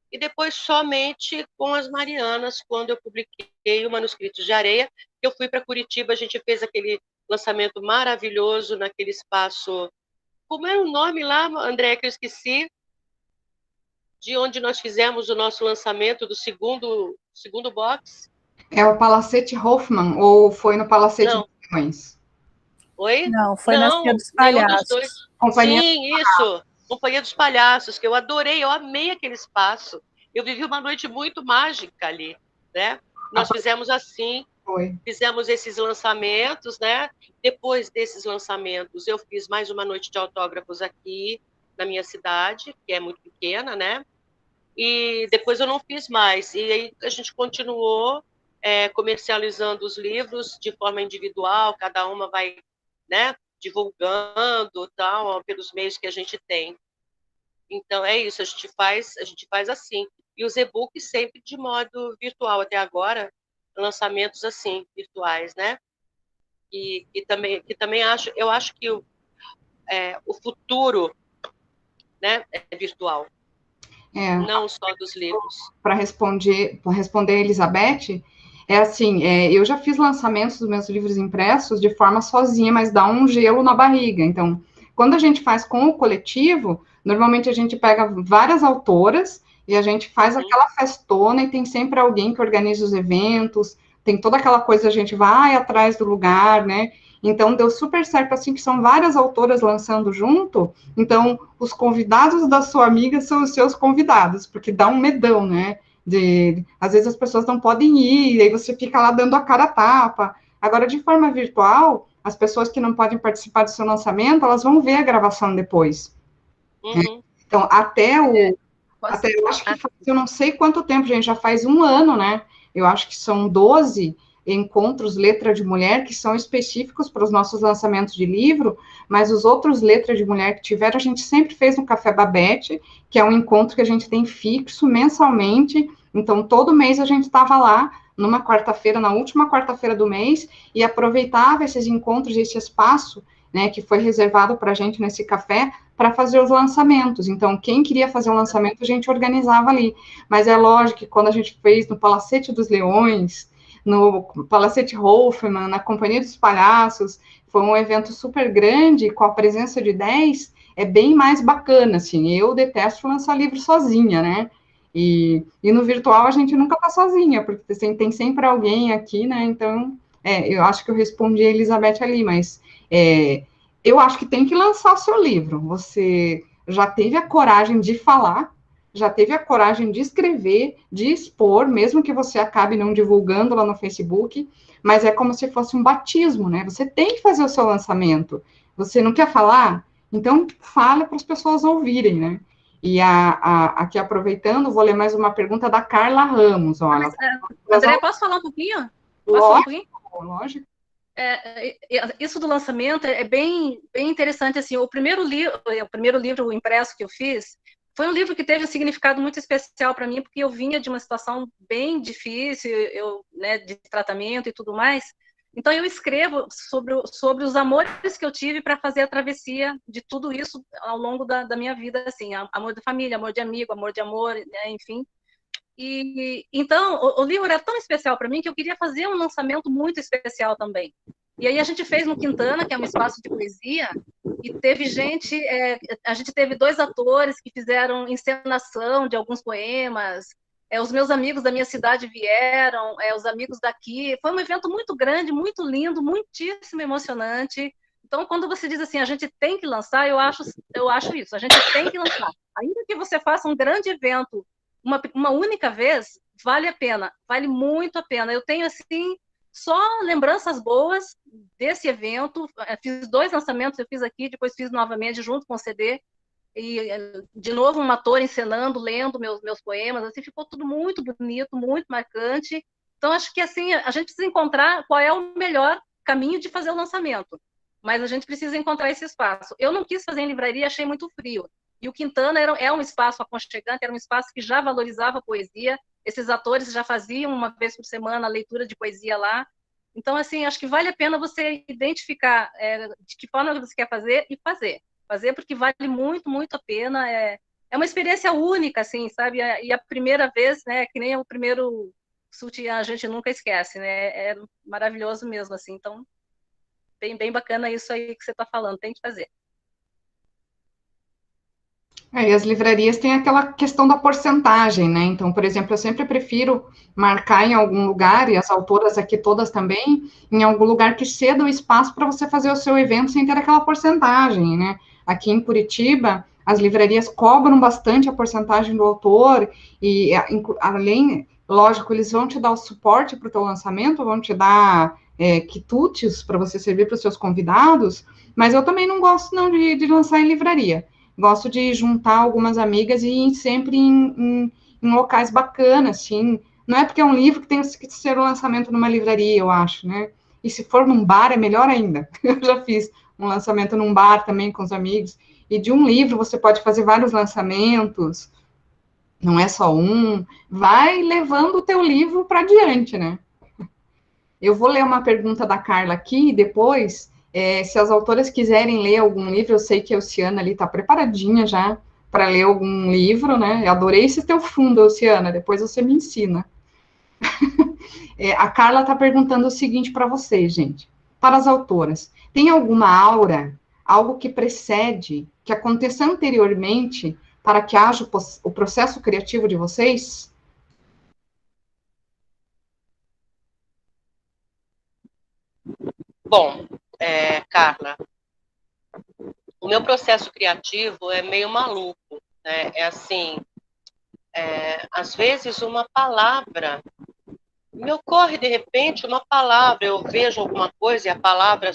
E depois somente com as Marianas, quando eu publiquei o Manuscritos de Areia, eu fui para Curitiba, a gente fez aquele lançamento maravilhoso naquele espaço. Como era o nome lá, André, que eu esqueci? De onde nós fizemos o nosso lançamento do segundo box? É o Palacete Hoffman, ou foi no Palacete dos Leões? Oi? Não, foi na Cia dos Palhaços. Companhia Sim, isso. Companhia dos Palhaços, que eu adorei, eu amei aquele espaço. Eu vivi uma noite muito mágica ali, né? Nós fizemos assim, fizemos esses lançamentos, né? Depois desses lançamentos, eu fiz mais uma noite de autógrafos aqui na minha cidade, que é muito pequena, né? E depois eu não fiz mais. E aí a gente continuou comercializando os livros de forma individual, cada uma vai, né, divulgando tal, pelos meios que a gente tem. Então é isso, a gente faz assim. E os e-books sempre de modo virtual até agora, lançamentos assim, virtuais, né? E também eu acho que o futuro, né, é virtual. Não só dos livros. Para responder a Elizabeth, é assim, eu já fiz lançamentos dos meus livros impressos de forma sozinha, mas dá um gelo na barriga. Então, quando a gente faz com o coletivo, normalmente a gente pega várias autoras e a gente faz aquela festona e tem sempre alguém que organiza os eventos, tem toda aquela coisa, a gente vai atrás do lugar, né? Então, deu super certo, assim, que são várias autoras lançando junto. Então, os convidados da sua amiga são os seus convidados, porque dá um medão, né? Às vezes as pessoas não podem ir, aí você fica lá dando a cara a tapa. Agora, de forma virtual, as pessoas que não podem participar do seu lançamento, elas vão ver a gravação depois. Né? Então, eu acho que eu não sei quanto tempo, gente, já faz 1 ano, né? Eu acho que são 12 encontros Letra de Mulher, que são específicos para os nossos lançamentos de livro, mas os outros Letra de Mulher que tiveram, a gente sempre fez no Café Babette, que é um encontro que a gente tem fixo mensalmente, então todo mês a gente estava lá, numa quarta-feira, na última quarta-feira do mês, e aproveitava esses encontros, esse espaço, né, que foi reservado para a gente nesse café, para fazer os lançamentos. Então, quem queria fazer um lançamento, a gente organizava ali. Mas é lógico que quando a gente fez no Palacete dos Leões, no Palacete Hoffman, na Companhia dos Palhaços, foi um evento super grande, com a presença de 10, é bem mais bacana, assim, eu detesto lançar livro sozinha, né, e no virtual a gente nunca tá sozinha, porque tem sempre alguém aqui, né, então, eu acho que eu respondi a Elizabeth ali, mas eu acho que tem que lançar o seu livro, você já teve a coragem de falar, já teve a coragem de escrever, de expor, mesmo que você acabe não divulgando lá no Facebook, mas é como se fosse um batismo, né? Você tem que fazer o seu lançamento. Você não quer falar? Então, fale para as pessoas ouvirem, né? E aqui, aproveitando, vou ler mais uma pergunta da Carla Ramos. Olha, André, posso falar um pouquinho? Lógico. Isso do lançamento é bem interessante. Assim, o primeiro livro impresso que eu fiz foi um livro que teve um significado muito especial para mim, porque eu vinha de uma situação bem difícil, né, de tratamento e tudo mais. Então, eu escrevo sobre os amores que eu tive para fazer a travessia de tudo isso ao longo da minha vida, assim, amor de família, amor de amigo, amor de amor, né, enfim. Então, o livro era tão especial para mim que eu queria fazer um lançamento muito especial também. E aí a gente fez no Quintana, que é um espaço de poesia, e teve gente, a gente teve 2 atores que fizeram encenação de alguns poemas, os meus amigos da minha cidade vieram, os amigos daqui. Foi um evento muito grande, muito lindo, muitíssimo emocionante. Então, quando você diz assim, a gente tem que lançar, eu acho isso, a gente tem que lançar. Ainda que você faça um grande evento uma única vez, vale a pena, vale muito a pena. Eu tenho, assim, só lembranças boas desse evento. Fiz 2 lançamentos, eu fiz aqui, depois fiz novamente junto com o CD, e de novo um ator encenando, lendo meus poemas, assim, ficou tudo muito bonito, muito marcante. Então, acho que, assim, a gente precisa encontrar qual é o melhor caminho de fazer o lançamento, mas a gente precisa encontrar esse espaço. Eu não quis fazer em livraria, achei muito frio. E o Quintana é um espaço aconchegante, era um espaço que já valorizava a poesia. Esses atores já faziam uma vez por semana a leitura de poesia lá. Então, assim, acho que vale a pena você identificar de que forma você quer fazer e fazer. Fazer porque vale muito, muito a pena. É uma experiência única, assim, sabe? E a primeira vez, né, que nem o primeiro sutiã, a gente nunca esquece, né? É maravilhoso mesmo, assim. Então, bem bacana isso aí que você está falando, tem que fazer. E as livrarias têm aquela questão da porcentagem, né? Então, por exemplo, eu sempre prefiro marcar em algum lugar, e as autoras aqui todas também, em algum lugar que ceda o espaço para você fazer o seu evento sem ter aquela porcentagem, né? Aqui em Curitiba, as livrarias cobram bastante a porcentagem do autor, e além, lógico, eles vão te dar o suporte para o teu lançamento, vão te dar quitutes para você servir para os seus convidados, mas eu também não gosto não de lançar em livraria. Gosto de juntar algumas amigas e ir sempre em locais bacanas, assim. Não é porque é um livro que tem que ser o lançamento numa livraria, eu acho, né? E se for num bar, é melhor ainda. Eu já fiz um lançamento num bar também com os amigos. E de um livro você pode fazer vários lançamentos, não é só um. Vai levando o teu livro para diante, né? Eu vou ler uma pergunta da Carla aqui e depois, se as autoras quiserem ler algum livro, eu sei que a Oceana ali está preparadinha já para ler algum livro, né? Eu adorei esse teu fundo, Oceana, depois você me ensina. A Carla está perguntando o seguinte para vocês, gente. Para as autoras, tem alguma aura, algo que precede, que aconteça anteriormente para que haja o processo criativo de vocês? Bom, Carla, o meu processo criativo é meio maluco, né? É assim, às vezes uma palavra, me ocorre de repente uma palavra, eu vejo alguma coisa e a palavra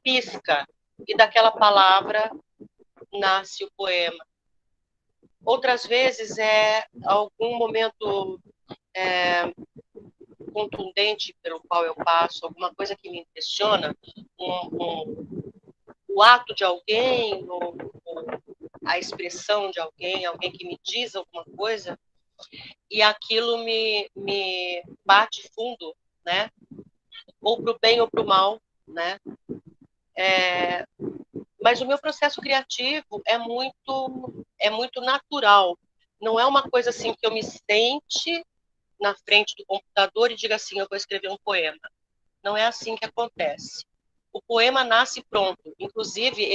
pisca, e daquela palavra nasce o poema. Outras vezes é algum momento contundente pelo qual eu passo, alguma coisa que me impressiona, o ato de alguém, ou a expressão de alguém que me diz alguma coisa, e aquilo me bate fundo, né? Ou para o bem ou para o mal, né? Mas o meu processo criativo é muito natural. Não é uma coisa assim que eu me sente na frente do computador e diga assim, eu vou escrever um poema. Não é assim que acontece. O poema nasce pronto. Inclusive,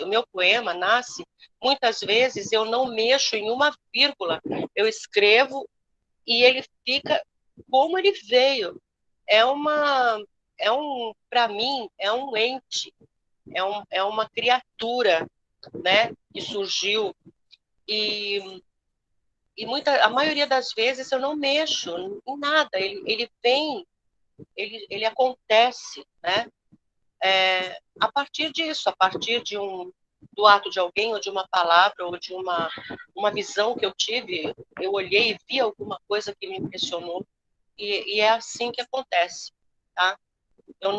o meu poema nasce, muitas vezes eu não mexo em uma vírgula. Eu escrevo e ele fica como ele veio. Para mim, é um ente, é uma criatura, né, que surgiu. E a maioria das vezes eu não mexo em nada. Ele vem, ele acontece, né? A partir disso, a partir do ato de alguém, ou de uma palavra, ou de uma visão que eu tive, eu olhei e vi alguma coisa que me impressionou, e é assim que acontece, tá? Eu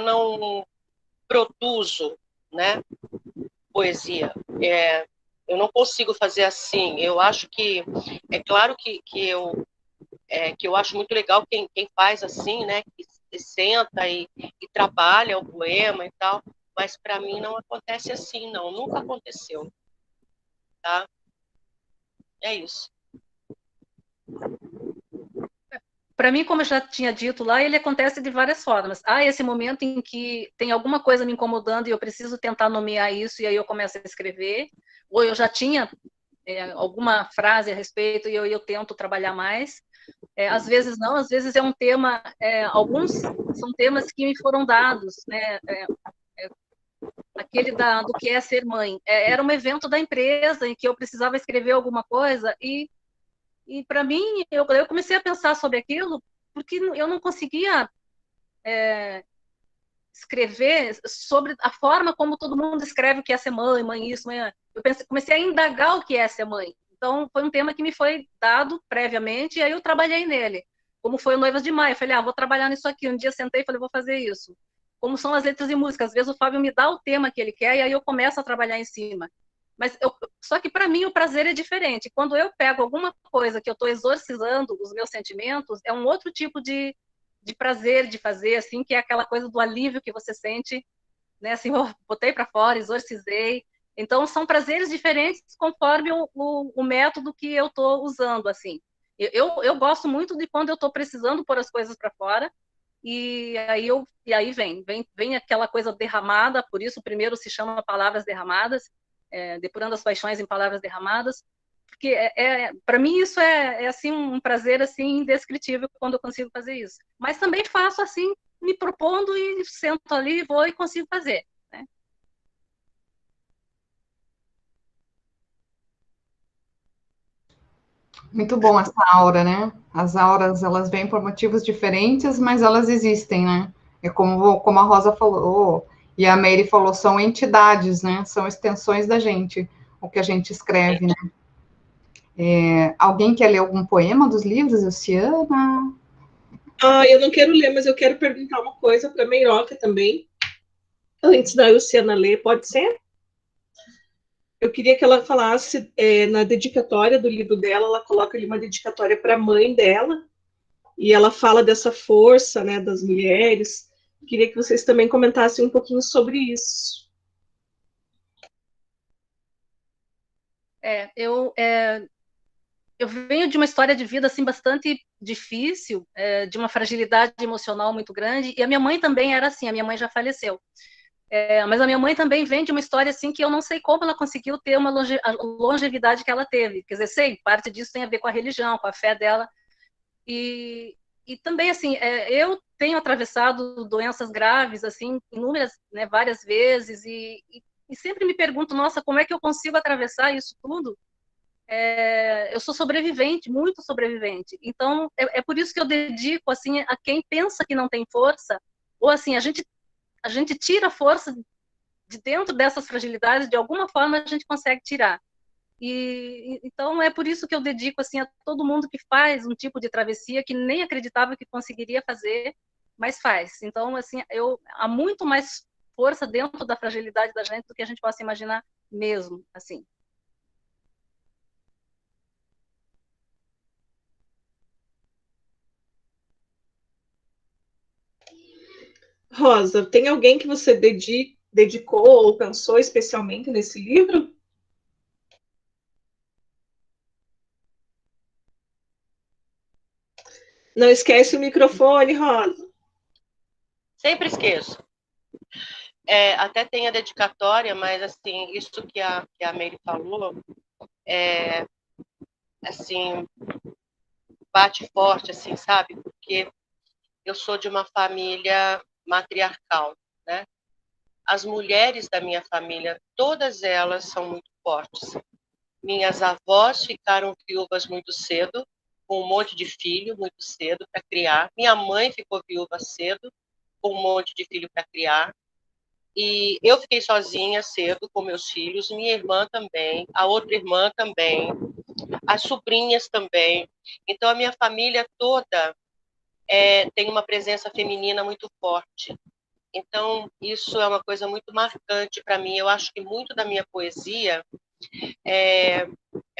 não produzo, né? poesia. Eu não consigo fazer assim. Eu acho que é claro que eu acho muito legal quem faz assim, né? Que senta e trabalha o poema e tal. Mas para mim não acontece assim, não. Nunca aconteceu, tá? É isso. Para mim, como eu já tinha dito lá, ele acontece de várias formas. Há esse momento em que tem alguma coisa me incomodando e eu preciso tentar nomear isso, e aí eu começo a escrever. Ou eu já tinha alguma frase a respeito e eu tento trabalhar mais. Às vezes não, às vezes é um tema, alguns são temas que me foram dados, né? Aquele do que é ser mãe. Era um evento da empresa em que eu precisava escrever alguma coisa e para mim, eu comecei a pensar sobre aquilo porque eu não conseguia escrever sobre a forma como todo mundo escreve o que é ser mãe, mãe isso, mãe. Eu comecei a indagar o que é ser mãe. Então, foi um tema que me foi dado previamente, e aí eu trabalhei nele. Como foi o Noivas de Maio, eu falei, vou trabalhar nisso aqui. Um dia sentei e falei, vou fazer isso. Como são as letras de música, às vezes o Fábio me dá o tema que ele quer, e aí eu começo a trabalhar em cima. Só que para mim o prazer é diferente. Quando eu pego alguma coisa que eu estou exorcizando os meus sentimentos, é um outro tipo de prazer de fazer, assim, que é aquela coisa do alívio que você sente, né? Assim, botei para fora, exorcizei. Então, são prazeres diferentes conforme o método que eu estou usando, assim. Eu gosto muito de quando eu estou precisando pôr as coisas para fora, e aí vem aquela coisa derramada, por isso primeiro se chama Palavras Derramadas, depurando as paixões em palavras derramadas, porque para mim isso é assim um prazer assim indescritível quando eu consigo fazer isso. Mas também faço assim, me propondo e sento ali, vou e consigo fazer. Né? Muito bom essa aura, né? As auras, elas vêm por motivos diferentes, mas elas existem, né? É como a Rosa falou, e a Mary falou, são entidades, né? São extensões da gente, o que a gente escreve, né? Alguém quer ler algum poema dos livros, Luciana? Eu não quero ler, mas eu quero perguntar uma coisa para a Meiroca também, antes da Luciana ler, pode ser? Eu queria que ela falasse na dedicatória do livro dela, ela coloca ali uma dedicatória para a mãe dela, e ela fala dessa força, né, das mulheres. Queria que vocês também comentassem um pouquinho sobre isso. Eu venho de uma história de vida assim bastante difícil, de uma fragilidade emocional muito grande, e a minha mãe também era assim, a minha mãe já faleceu. Mas a minha mãe também vem de uma história assim que eu não sei como ela conseguiu ter a longevidade que ela teve. Quer dizer, sei, parte disso tem a ver com a religião, com a fé dela. E também, assim, eu tenho atravessado doenças graves, assim, inúmeras, né, várias vezes, e sempre me pergunto, nossa, como é que eu consigo atravessar isso tudo? Eu sou sobrevivente, muito sobrevivente. Então, é por isso que eu dedico, assim, a quem pensa que não tem força, ou assim, a gente tira a força de dentro dessas fragilidades, de alguma forma a gente consegue tirar. Então é por isso que eu dedico assim a todo mundo que faz um tipo de travessia que nem acreditava que conseguiria fazer, mas faz. Então assim, há muito mais força dentro da fragilidade da gente do que a gente possa imaginar mesmo, assim. Rosa, tem alguém que você dedicou ou pensou especialmente nesse livro? Não esquece o microfone, Rosa. Sempre esqueço. Até tem a dedicatória, mas assim, isso que a Mary falou, assim, bate forte, assim, sabe? Porque eu sou de uma família matriarcal, né? As mulheres da minha família, todas elas são muito fortes. Minhas avós ficaram viúvas muito cedo, com um monte de filho muito cedo para criar. Minha mãe ficou viúva cedo, com um monte de filho para criar. E eu fiquei sozinha cedo com meus filhos, minha irmã também, a outra irmã também, as sobrinhas também. Então, a minha família toda tem uma presença feminina muito forte. Então, isso é uma coisa muito marcante para mim. Eu acho que muito da minha poesia é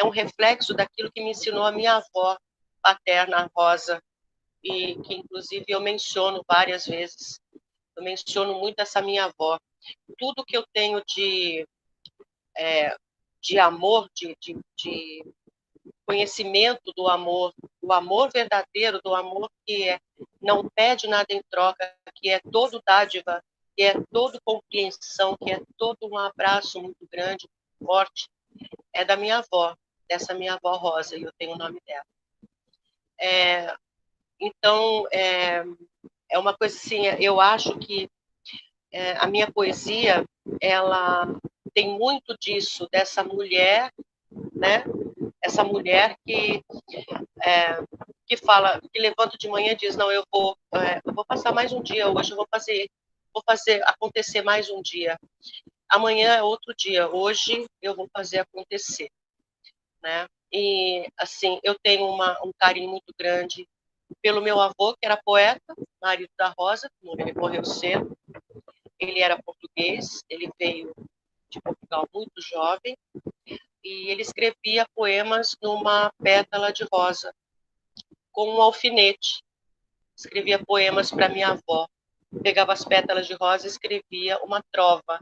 um reflexo daquilo que me ensinou a minha avó paterna, Rosa, e que, inclusive, eu menciono várias vezes. Eu menciono muito essa minha avó. Tudo que eu tenho de amor, de conhecimento do amor verdadeiro, do amor que não pede nada em troca, que é todo dádiva, que é todo compreensão, que é todo um abraço muito grande, forte, é da minha avó, dessa minha avó Rosa, e eu tenho o nome dela. Então, é uma coisa assim, eu acho que a minha poesia, ela tem muito disso, dessa mulher, né? Essa mulher que fala, que levanta de manhã e diz, não, eu vou passar mais um dia hoje, eu vou fazer acontecer mais um dia. Amanhã é outro dia, hoje eu vou fazer acontecer, né? E, assim, eu tenho um carinho muito grande pelo meu avô, que era poeta, marido da Rosa, que morreu cedo. Ele era português, ele veio de Portugal muito jovem, e ele escrevia poemas numa pétala de rosa, com um alfinete. Escrevia poemas para minha avó. Pegava as pétalas de rosa e escrevia uma trova.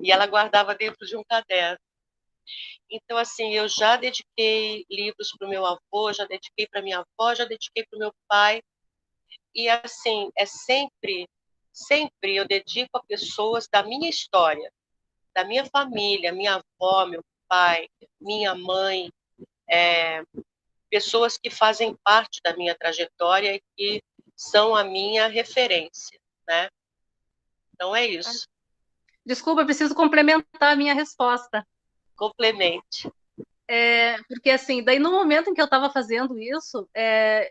E ela guardava dentro de um caderno. Então, assim, eu já dediquei livros para o meu avô, já dediquei para minha avó, já dediquei para o meu pai. E, assim, sempre eu dedico a pessoas da minha história, da minha família, minha avó, meu pai, minha mãe, pessoas que fazem parte da minha trajetória e que são a minha referência, né? Então é isso. Desculpa, eu preciso complementar a minha resposta. Complemente. Porque, assim, daí no momento em que eu estava fazendo isso,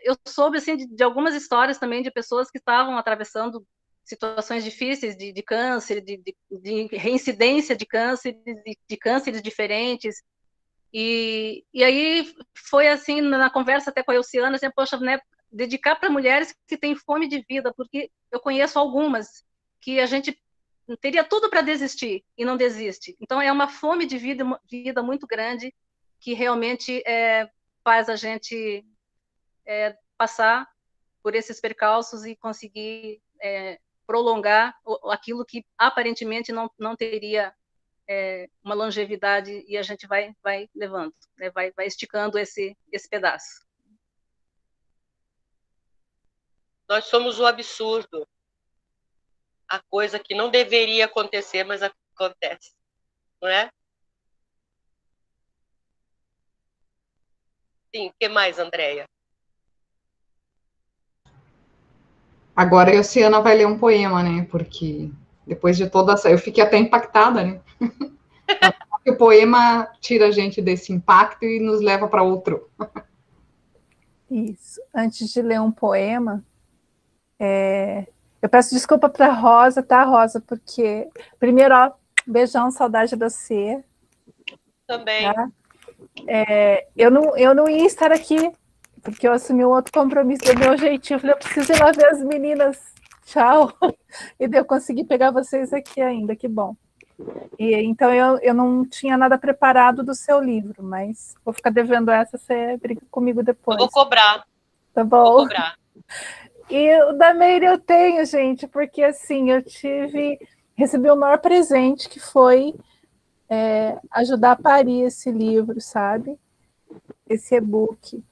eu soube, assim, de algumas histórias também de pessoas que estavam atravessando situações difíceis de câncer, de reincidência de câncer, de cânceres diferentes. E aí foi assim, na conversa até com a Elciana, assim, poxa, né, dedicar para mulheres que têm fome de vida, porque eu conheço algumas que a gente teria tudo para desistir e não desiste. Então é uma fome de vida muito grande que realmente faz a gente passar por esses percalços e conseguir prolongar aquilo que aparentemente não teria uma longevidade, e a gente vai levando, né? vai esticando esse pedaço. Nós somos o absurdo. A coisa que não deveria acontecer, mas acontece. Não é? Sim, o que mais, Andréia? Agora a Oceana vai ler um poema, né? Porque depois de toda essa... Eu fiquei até impactada, né? O poema tira a gente desse impacto e nos leva para outro. Isso. Antes de ler um poema, eu peço desculpa para a Rosa, tá, Rosa? Porque, primeiro, ó, beijão, saudade de você. Também. Tá? Eu não ia estar aqui, porque eu assumi um outro compromisso do meu jeitinho. Eu falei, eu preciso ir lá ver as meninas. Tchau. E daí eu consegui pegar vocês aqui ainda, que bom. Então eu não tinha nada preparado do seu livro, mas vou ficar devendo essa, você briga comigo depois. Eu vou cobrar. Tá bom? Vou cobrar. E o da Meire eu tenho, gente, porque assim, recebi o maior presente, que foi ajudar a parir esse livro, sabe? Esse e-book.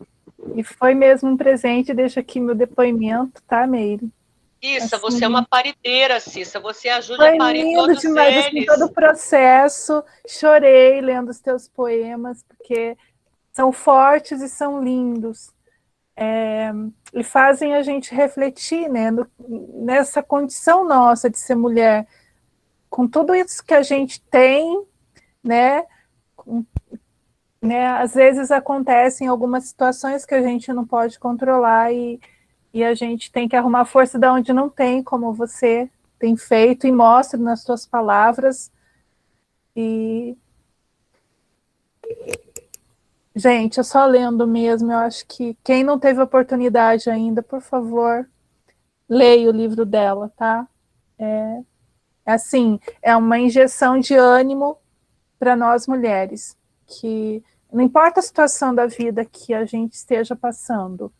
E foi mesmo um presente, deixo aqui meu depoimento, tá, Meire? Cissa, assim, você é uma pariteira, Cissa. Você ajuda foi a parir lindo todos demais, eles. assim, todo o processo. Chorei lendo os teus poemas, porque são fortes e são lindos. E fazem a gente refletir, né, nessa condição nossa de ser mulher, com tudo isso que a gente tem, né, às vezes acontecem algumas situações que a gente não pode controlar e a gente tem que arrumar força de onde não tem, como você tem feito e mostra nas suas palavras. E gente, eu só lendo mesmo, eu acho que quem não teve oportunidade ainda, por favor, leia o livro dela, tá? assim, é uma injeção de ânimo para nós mulheres, que não importa a situação da vida que a gente esteja passando,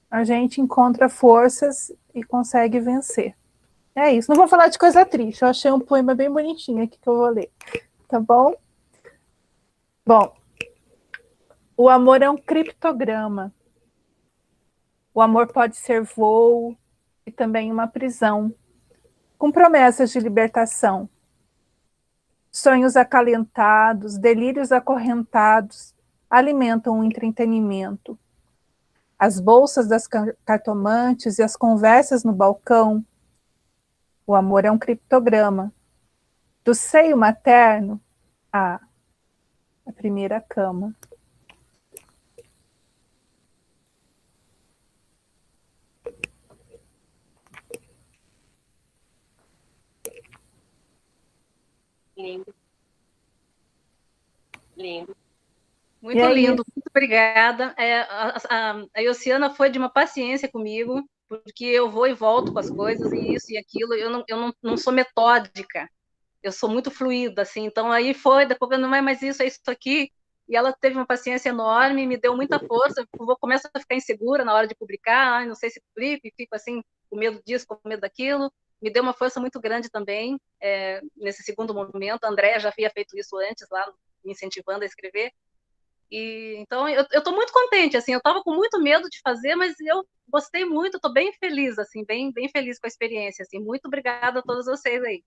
a gente encontra forças e consegue vencer. É isso. Não vou falar de coisa triste, eu achei um poema bem bonitinho aqui que eu vou ler, tá bom? Bom, o amor é um criptograma. O amor pode ser voo e também uma prisão, com promessas de libertação. Sonhos acalentados, delírios acorrentados, alimentam o entretenimento. As bolsas das cartomantes e as conversas no balcão. O amor é um criptograma. Do seio materno à primeira cama. Lindo. Lindo. Muito lindo, muito obrigada. A Iociana foi de uma paciência comigo, porque eu vou e volto com as coisas, e isso e aquilo, eu não sou metódica, eu sou muito fluida, assim, então aí foi, depois não é mais isso, é isso aqui, e ela teve uma paciência enorme, me deu muita força, começo a ficar insegura na hora de publicar, não sei se publico, e fico assim, com medo disso, com medo daquilo, me deu uma força muito grande também, nesse segundo momento. A Andréa já havia feito isso antes, lá, me incentivando a escrever. E, então, eu estou muito contente, assim, eu estava com muito medo de fazer, mas eu gostei muito, estou bem feliz, assim, bem feliz com a experiência, assim. Muito obrigada a todos vocês aí.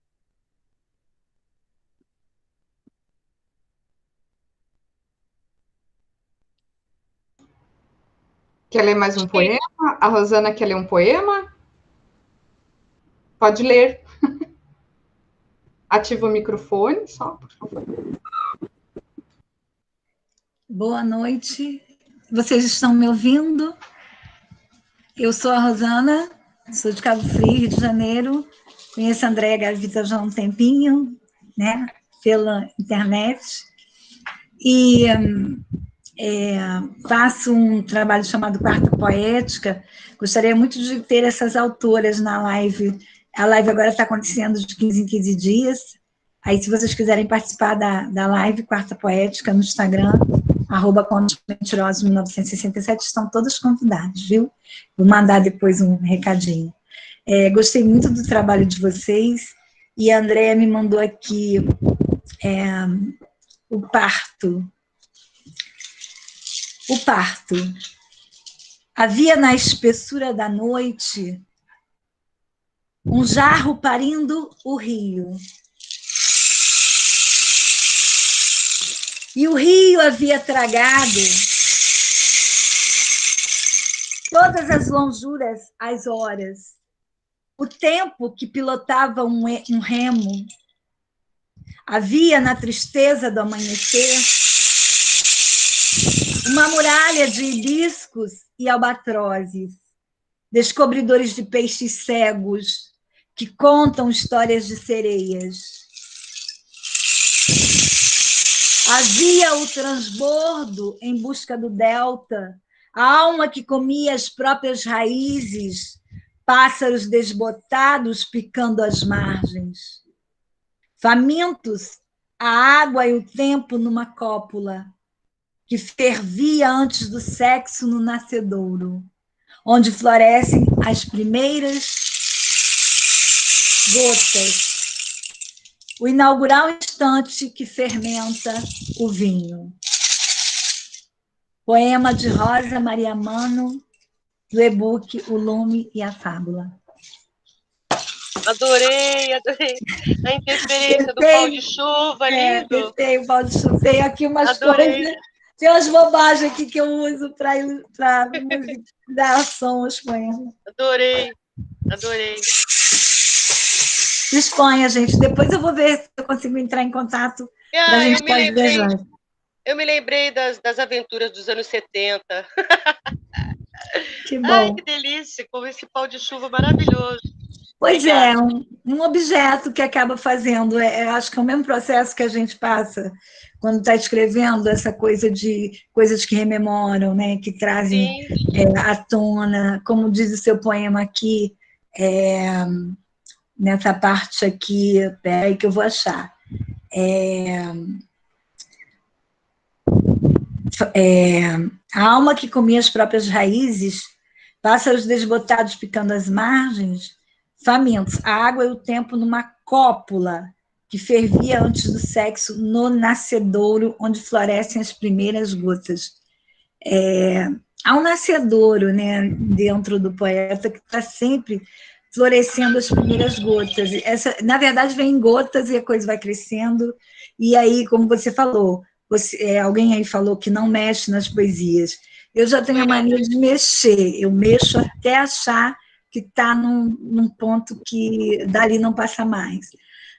Quer ler mais um poema? A Rosana quer ler um poema? Pode ler. Ativa o microfone, só, por favor. Boa noite. Vocês estão me ouvindo? Eu sou a Rosana, sou de Cabo Frio, Rio de Janeiro. Conheço a Andréa Gavita já há um tempinho, né, pela internet. E faço um trabalho chamado Quarta Poética. Gostaria muito de ter essas autoras na live. A live agora está acontecendo de 15 em 15 dias. Aí, se vocês quiserem participar da live Quarta Poética no Instagram, @contos-mentirosos1967, estão todos convidados, viu? Vou mandar depois um recadinho. Gostei muito do trabalho de vocês, e a Andréa me mandou aqui o parto. O parto. Havia na espessura da noite um jarro parindo o rio. E o rio havia tragado todas as lonjuras, as horas, o tempo que pilotava um remo. Havia na tristeza do amanhecer uma muralha de hibiscos e albatrozes, descobridores de peixes cegos que contam histórias de sereias. Havia o transbordo em busca do delta, a alma que comia as próprias raízes, pássaros desbotados picando as margens. Famintos, a água e o tempo numa cópula, que fervia antes do sexo no nascedouro, onde florescem as primeiras gotas, o inaugural instante que fermenta o vinho. Poema de Rosa Maria Mano, do e-book O Lume e a Fábula. Adorei. A interferência do pau de chuva, lindo. Tem o pau de chuva. Tem aqui umas Adorei. coisas, tem umas bobagens aqui que eu uso para dar som aos poemas. Adorei. Disponha, gente. Depois eu vou ver se eu consigo entrar em contato para a gente fazer viajando. Eu me lembrei das aventuras dos anos 70. Que bom. Ai, que delícia, com esse pau de chuva maravilhoso. Pois obrigada. Um objeto que acaba fazendo, acho que é o mesmo processo que a gente passa quando está escrevendo, essa coisa de coisas que rememoram, né, que trazem à tona, como diz o seu poema aqui, nessa parte aqui, peraí que eu vou achar. A alma que comia as próprias raízes, pássaros desbotados picando as margens, famintos, a água e o tempo numa cópula que fervia antes do sexo no nascedouro, onde florescem as primeiras gotas. Há um nascedouro, né, dentro do poeta que está sempre florescendo as primeiras gotas. Na verdade, vem em gotas e a coisa vai crescendo. E aí, como você falou, alguém aí falou que não mexe nas poesias. Eu já tenho a mania de mexer. Eu mexo até achar que está num ponto que dali não passa mais.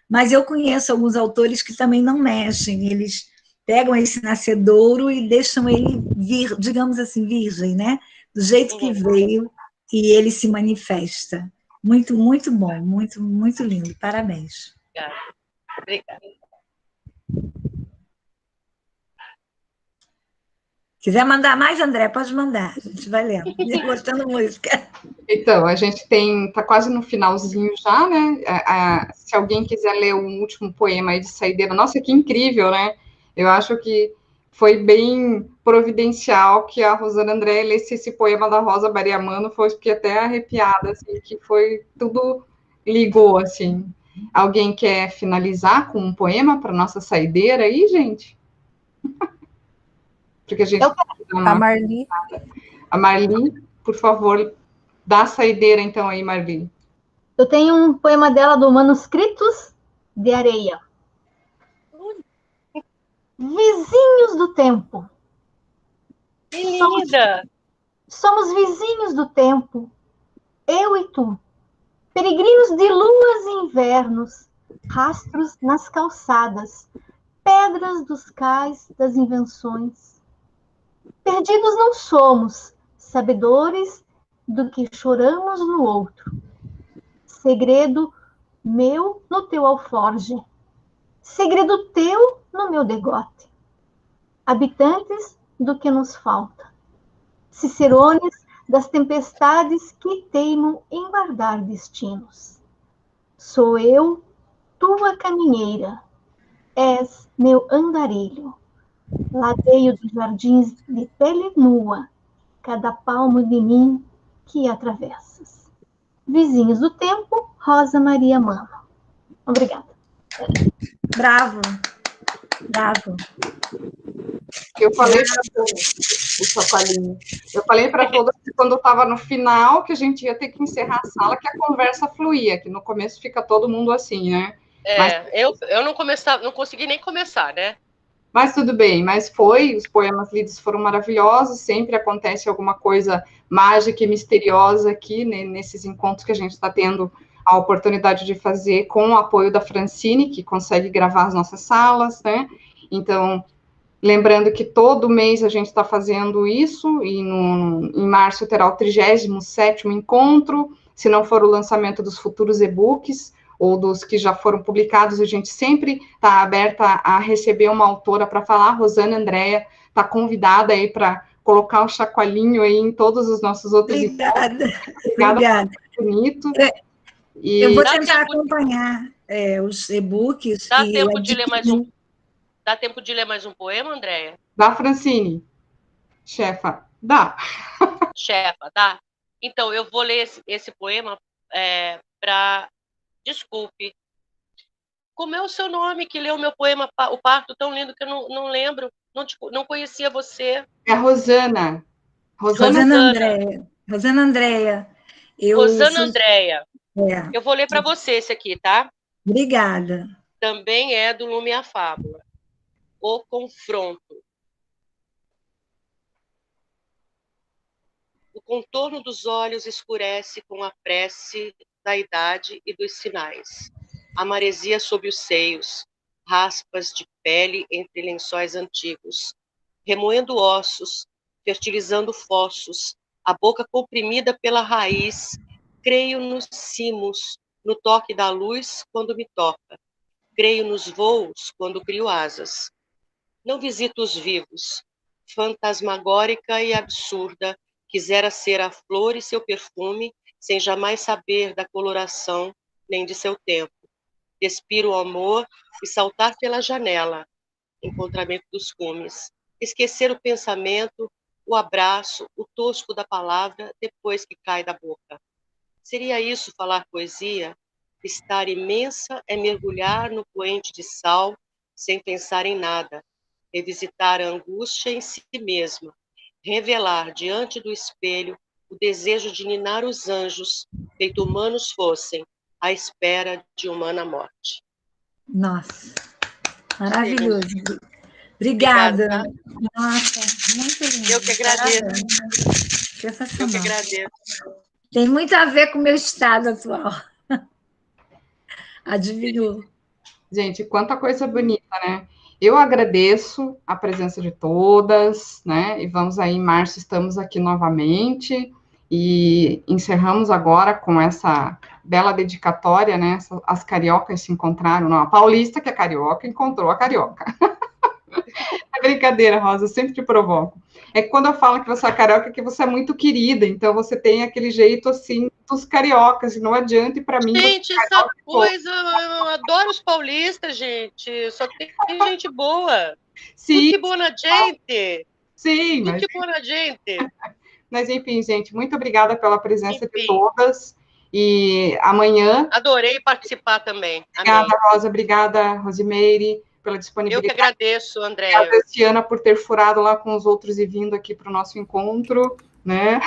Mas eu conheço alguns autores que também não mexem. Eles pegam esse nascedouro e deixam ele vir, digamos assim, virgem, né? Do jeito que veio, e ele se manifesta. Muito, muito bom, muito, muito lindo. Parabéns. Obrigada. Quiser mandar mais, André, pode mandar. A gente vai lendo. Gostando música. Então, a gente tá quase no finalzinho já, né? Se alguém quiser ler o último poema aí de saideira, nossa, que incrível, né? Eu acho que foi bem providencial que a Rosana André lesse esse poema da Rosa Maria Mano, fiquei até arrepiada, assim, que foi tudo ligou, assim. Alguém quer finalizar com um poema para nossa saideira aí, gente? Porque a gente... A Marli. A Marli, por favor, dá a saideira então aí, Marli. Eu tenho um poema dela do Manuscritos de Areia. Vizinhos do tempo. Que linda! Somos vizinhos do tempo, eu e tu. Peregrinos de luas e invernos, rastros nas calçadas, pedras dos cais das invenções. Perdidos não somos, sabedores do que choramos no outro. Segredo meu no teu alforje, segredo teu no meu degote. Habitantes do que nos falta, cicerones das tempestades que teimam em guardar destinos. Sou eu, tua caminheira, és meu andarilho, ladeio dos jardins de pele nua, cada palmo de mim que atravessas. Vizinhos do tempo, Rosa Maria Mano. Obrigada. Bravo. Bravo. Eu falei para todos, o chacoalhinho. Eu falei para todos que quando eu estava no final, que a gente ia ter que encerrar a sala, que a conversa fluía, que no começo fica todo mundo assim, né? Mas, eu não consegui nem começar, né? Mas tudo bem, os poemas lidos foram maravilhosos, sempre acontece alguma coisa mágica e misteriosa aqui, né, nesses encontros que a gente está tendo a oportunidade de fazer com o apoio da Francine, que consegue gravar as nossas salas, né? Então, lembrando que todo mês a gente está fazendo isso, e em março terá o 37º encontro, se não for o lançamento dos futuros e-books, ou dos que já foram publicados, a gente sempre está aberta a receber uma autora para falar. A Rosana Andréa está convidada aí para colocar o chacoalhinho aí em todos os nossos outros Obrigada. Obrigada. Bonito. Eu vou tentar acompanhar os e-books. Dá tempo de ler mais um? Dá tempo de ler mais um poema, Andréa? Dá, Francine. Chefa, dá. Chefa, dá. Então, eu vou ler esse poema para... Desculpe. Como é o seu nome que leu o meu poema, O Parto, tão lindo que eu não lembro, não conhecia você? É a Rosana. Rosana Andréa. Rosana Andréa. Rosana Andréa. Eu vou ler para você esse aqui, tá? Obrigada. Também é do Lume a Fábula. O Confronto. O contorno dos olhos escurece com a prece da idade e dos sinais. A maresia sob os seios, raspas de pele entre lençóis antigos, remoendo ossos, fertilizando fossos, a boca comprimida pela raiz, creio nos cimos, no toque da luz quando me toca, creio nos voos quando crio asas. Não visito os vivos, fantasmagórica e absurda, quisera ser a flor e seu perfume, sem jamais saber da coloração nem de seu tempo. Despir o amor e saltar pela janela, encontramento dos cumes. Esquecer o pensamento, o abraço, o tosco da palavra depois que cai da boca. Seria isso falar poesia? Estar imensa é mergulhar no poente de sal sem pensar em nada, revisitar a angústia em si mesma, revelar diante do espelho o desejo de ninar os anjos, feito humanos fossem, à espera de humana morte. Nossa, maravilhoso. Obrigada. Obrigada. Nossa, muito lindo. Eu que agradeço. Parabéns. Sensacional. Eu que agradeço. Tem muito a ver com o meu estado atual. Adivinhou. Gente, quanta coisa bonita, né? Eu agradeço a presença de todas, né? E vamos aí, em março, estamos aqui novamente. E encerramos agora com essa bela dedicatória, né? As cariocas se encontraram, não, a paulista, que é carioca, encontrou a carioca. É brincadeira, Rosa, eu sempre te provoco. É que quando eu falo que você é carioca, é que você é muito querida, então você tem aquele jeito, assim, dos cariocas, e não adianta, e para mim... Gente, essa coisa, eu adoro os paulistas, gente, só tem gente boa. Sim. Que boa na gente. Sim, mas... Que boa na gente. Mas, enfim, gente, muito obrigada pela presença de todas. E amanhã... Adorei participar também. Obrigada, Amém. Rosa. Obrigada, Rosimeire, pela disponibilidade. Eu que agradeço, Andréia. Obrigada, Tiana, por ter furado lá com os outros e vindo aqui para o nosso encontro, né?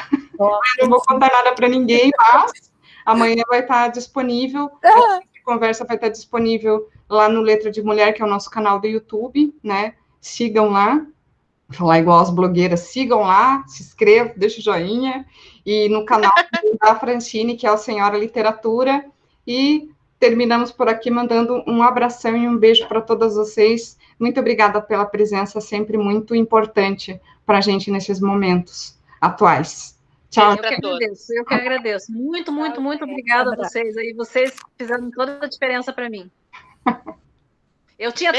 Não vou contar nada para ninguém, mas amanhã vai estar disponível. A conversa vai estar disponível lá no Letra de Mulher, que é o nosso canal do YouTube, né? Sigam lá. Vou falar igual as blogueiras, sigam lá, se inscrevam, deixa o joinha, e no canal da Francine, que é o Senhora Literatura, e terminamos por aqui mandando um abração e um beijo para todas vocês. Muito obrigada pela presença, sempre muito importante para a gente nesses momentos atuais. Tchau. Eu que agradeço. Muito, muito, muito obrigada a vocês aí. Vocês fizeram toda a diferença para mim. Eu tinha